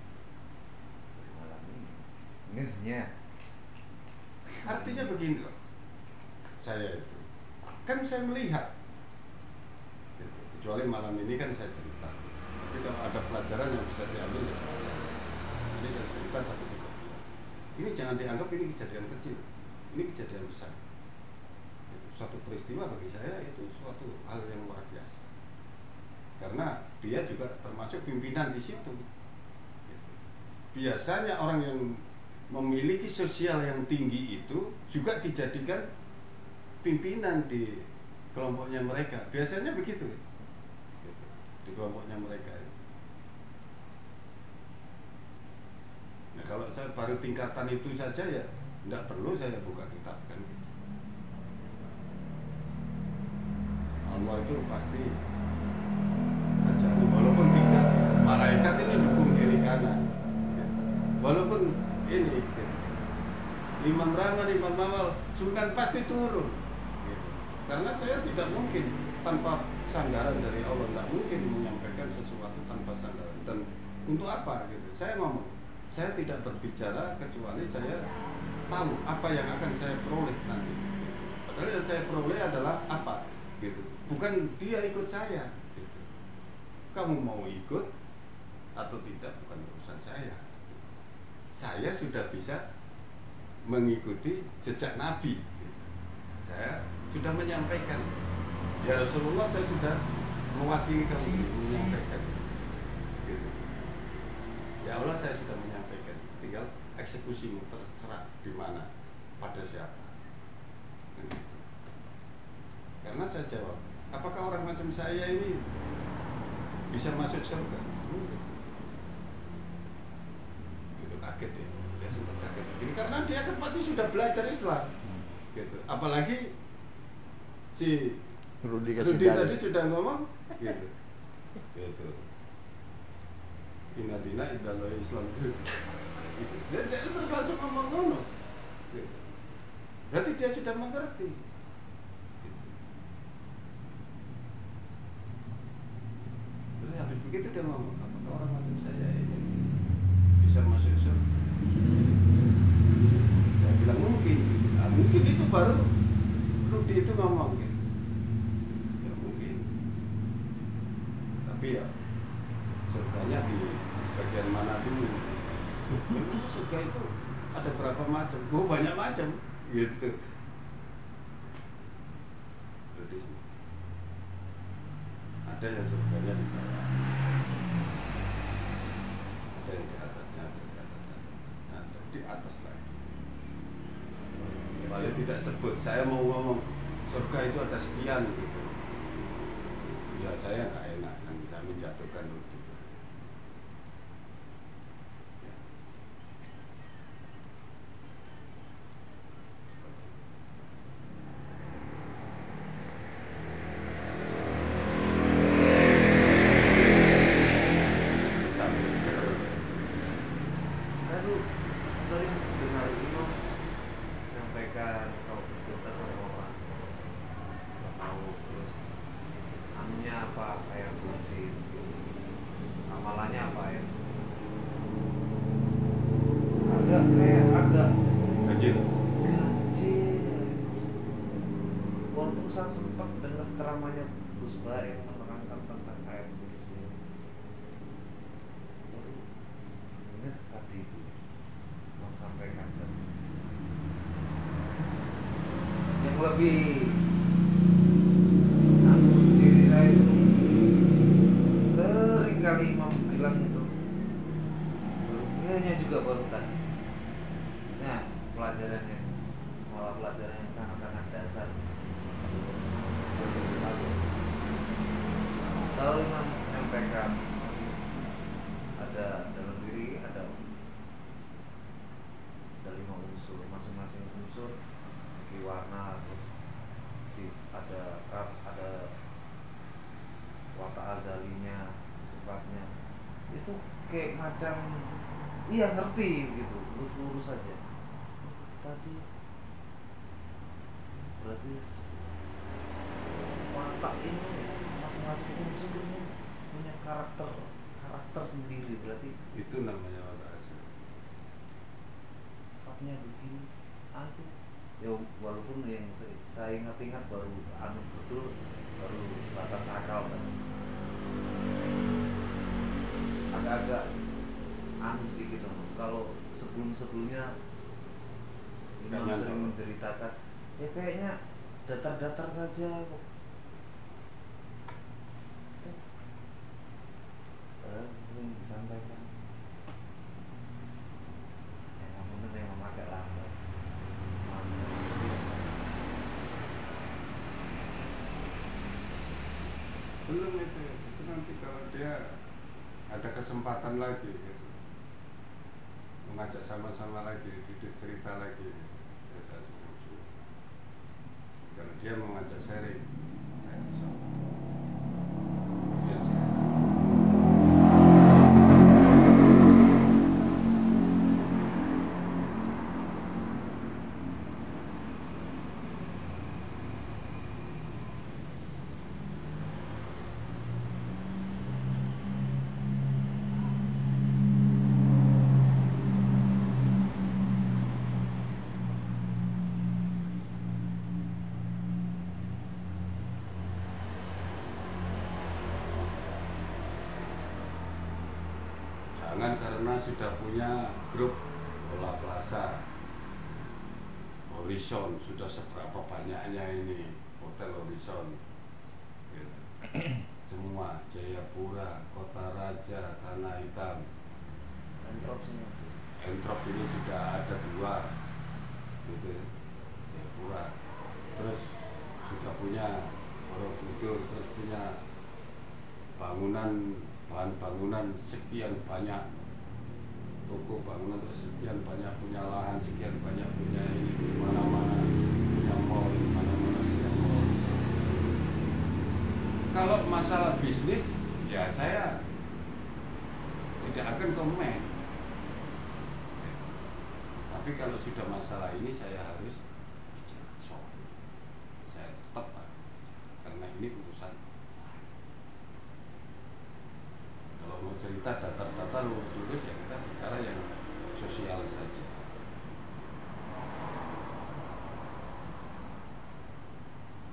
malam ini ngehnya. Artinya begini loh. Saya itu kan saya melihat gitu. Kecuali malam ini kan saya cerita. Tapi kalau ada pelajaran yang bisa diambil ya saya. Ini saya cerita satu kejadian. Ini jangan dianggap ini kejadian kecil. Ini kejadian besar. Suatu peristiwa bagi saya itu suatu hal yang luar biasa. Karena dia juga termasuk pimpinan di situ. Biasanya orang yang memiliki sosial yang tinggi itu juga dijadikan pimpinan di kelompoknya mereka. Biasanya begitu. Di kelompoknya mereka. Nah, kalau saya baru tingkatan itu saja ya tidak perlu saya buka kitab kan. Allah itu pasti ajari, walaupun tidak malaikat ini dukung kiri kanan, walaupun ini Imam Rahman, Imam Mawal, Sunan pasti turun, karena saya tidak mungkin tanpa sandaran dari Allah, tidak mungkin menyampaikan sesuatu tanpa sandaran. Dan untuk apa gitu? Saya ngomong, saya tidak berbicara kecuali saya tahu apa yang akan saya peroleh nanti. Padahal yang saya peroleh adalah apa? Gitu. Bukan dia ikut saya. Gitu. Kamu mau ikut atau tidak bukan urusan saya. Saya sudah bisa mengikuti jejak Nabi. Gitu. Saya sudah menyampaikan. Ya Rasulullah, saya sudah mewakili kamu menyampaikan. Gitu. Ya Allah, saya sudah menyampaikan. Tinggal eksekusimu terserah di mana, pada siapa. Gitu. Karena saya jawab, apakah orang macam saya ini bisa masuk surga? Itu kaget ya, dia sempat kaget. Ini karena dia kan pasti sudah belajar Islam. Gitu. Apalagi si Rudi tadi sudah ngomong, gitu. Gitu. Inadina idallah Islam. Gitu. Dia terus langsung ngomong ngono. Gitu. Berarti dia sudah mengerti. Terus habis begitu dia ngomong, apakah orang macam saya ini bisa masuk surga? Saya bilang mungkin. Nah, mungkin itu baru Rudi itu ngomong gitu. Ya mungkin. Tapi ya surganya di bagian mana dulu? Memang surga itu ada berapa macam? Oh, banyak macam gitu. Rudi semua. Ada yang surganya di bawah, ada yang di atasnya, ada di atas lagi. Saya tidak sebut, saya mau ngomong surga itu ada sekian gitu. Ya saya nggak enak kan bisa menjatuhkan Rudi. Ya. Lalu sering dengar imam menyampaikan kalau bercerita sama orang tasawuf, terus anunya apa kayak kursi, amalannya apa ya? agak kayak agak Kecil. ganjil. Walaupun saya sempat dengar ceramahnya Gus Bah yang menerangkan tentang ayat kursi, ingat hati itu mau sampaikan kan. Yang lebih aku sendiri saya itu sering kali Imam bilang itu hanya juga baru tadi misalnya pelajarannya malah pelajaran yang sangat-sangat dasar. Kalau Imam menyampaikan ada dalam diri ada 5 unsur, masing-masing unsur memiliki warna, terus ada watak azalinya, sifatnya itu kayak macam iya ngerti gitu, lurus saja. Tadi berarti watak ini masing-masing unsur ini punya karakter sendiri, berarti Itu namanya watak asli. sifatnya begini. Itu ya walaupun yang saya ingat-ingat baru betul baru sebatas akal kan. Agak-agak sedikit loh. Kalau sebelumnya Imam Kayaknya sering tahu. menceritakan ya kayaknya datar-datar saja kok. Padahal sering disampaikan ya mungkin memang agak lambat. Belum itu nanti kalau dia ada kesempatan lagi gitu, mengajak sama-sama lagi, duduk cerita lagi, ya saya setuju. Kalau dia mau ngajak sharing, saya bisa. Biasa. Jangan karena sudah punya grup bola plaza, Horizon, sudah seberapa banyaknya ini Hotel Horizon gitu. Semua, Jayapura, Kota Raja, Tanah Hitam, Entrop semua. Entrop ini sudah ada 2 gitu ya. Jayapura, terus sudah punya Borobudur, terus punya bahan bangunan sekian banyak, toko bangunan terus sekian banyak, punya lahan sekian banyak, punya ini di mana-mana, punya mall di mana-mana, punya mall. Kalau masalah bisnis ya saya tidak akan komen, tapi kalau sudah masalah ini saya harus bicara soal, saya tetap karena ini urusan. Kalau mau cerita datar-datar lurus-lurus ya kita bicara yang sosial saja.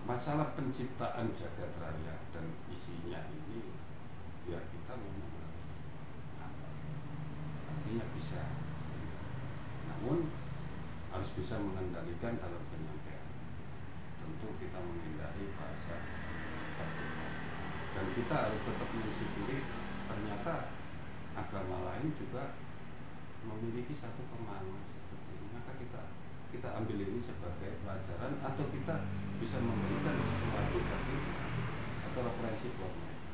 Masalah penciptaan jagat raya dan isinya ini biar kita memang artinya bisa, namun harus bisa mengendalikan dalam penyampaian. Tentu kita menghindari bahasa tertutup dan kita harus tetap mensyukuri ternyata agama lain juga memiliki satu pemahaman seperti ini. Maka kita ambil ini sebagai pelajaran atau kita bisa memberikan sesuatu bagi atau referensi buat mereka.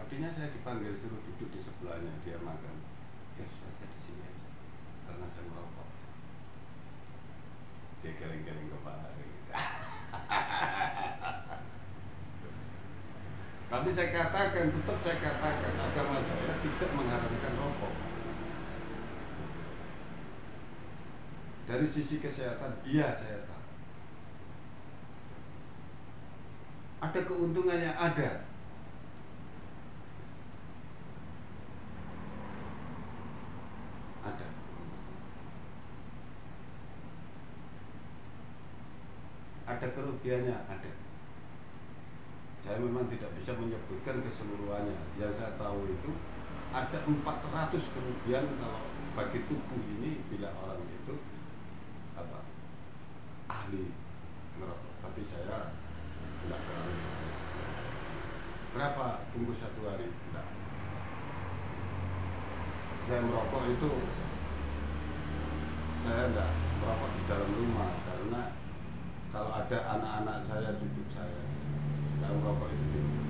Artinya saya dipanggil suruh duduk di sebelahnya, dia makan. Ya sudah, saya di sini aja karena saya merokok. Dia geleng-geleng kepala gitu. Tapi saya katakan, tetap saya katakan agama saya tidak mengharamkan rokok. Dari sisi kesehatan, iya saya tahu. Ada keuntungannya, ada. Ada. Ada kerugiannya, ada. Saya memang tidak bisa menyebutkan keseluruhannya. Yang saya tahu itu ada 400 kerugian kalau bagi tubuh ini bila orang itu ahli merokok. Tapi saya tidak terlalu. Berapa bungkus satu hari? Tidak. Saya merokok itu saya tidak merokok di dalam rumah karena kalau ada anak-anak saya, cucu saya merokok itu di rumah.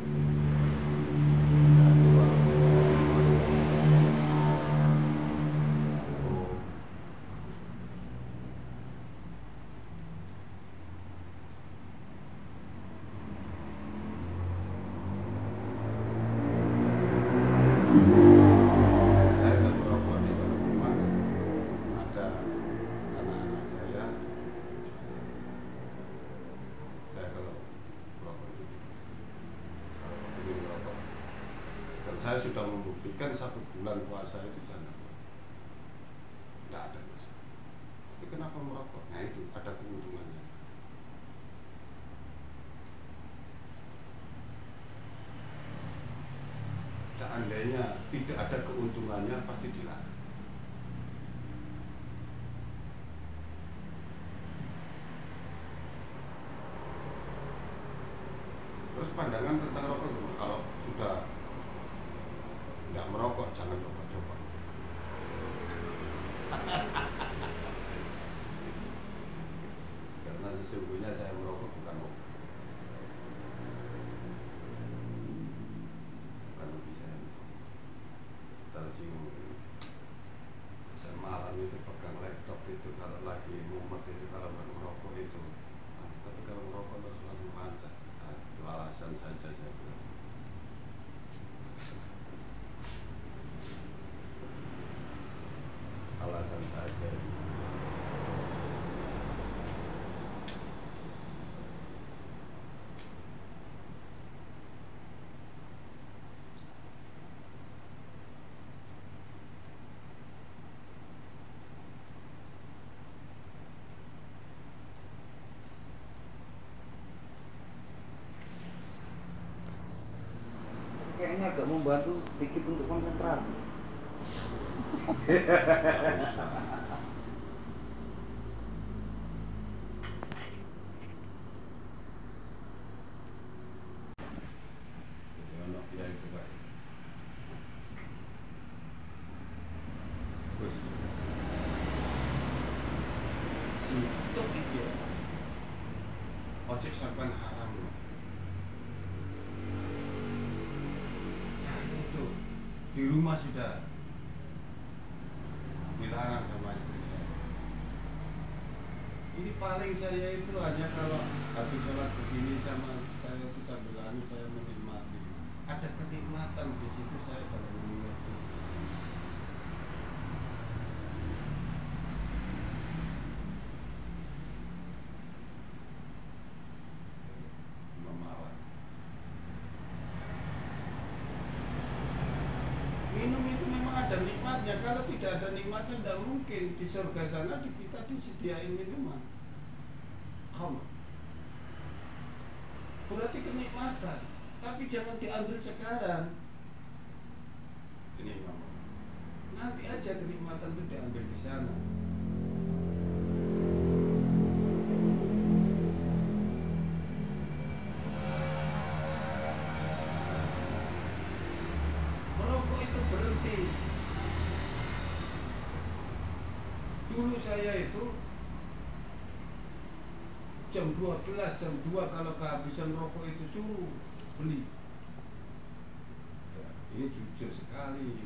Saya sudah membuktikan 1 bulan puasa itu sana tidak ada masalah. Tapi kenapa merokok? Nah itu ada keuntungannya. Seandainya tidak ada keuntungannya pasti dilarang. Terus pandangan tentang rokok kalau sudah tidak merokok jangan coba-coba. Karena sesungguhnya saya merokok bukan hobi. Bukan hobi saya. Tercium saya malam itu pegang laptop itu kalau lagi mumet itu kalau nggak merokok itu. Nah, tapi kalau merokok terus langsung lancar. Nah, itu alasan saja saya bilang. Alasan saja. Kayaknya agak membantu sedikit untuk konsentrasi. Ojek sampai haram loh. Saya itu di rumah sudah dilarang sama istri saya. Ini paling saya itu hanya kalau habis sholat begini sama saya itu sambil anu saya menikmati. Ada kenikmatan di situ saya kalau menikmati. Minum itu memang ada nikmatnya. Kalau tidak ada nikmatnya, tidak mungkin di surga sana kita disediain minuman. Khamr. Berarti kenikmatan. Tapi jangan diambil sekarang. Ini ngomong. Nanti aja kenikmatan itu diambil di sana. Dulu saya itu jam 12, jam 2 kalau kehabisan rokok itu suruh beli. Ya, ini jujur sekali.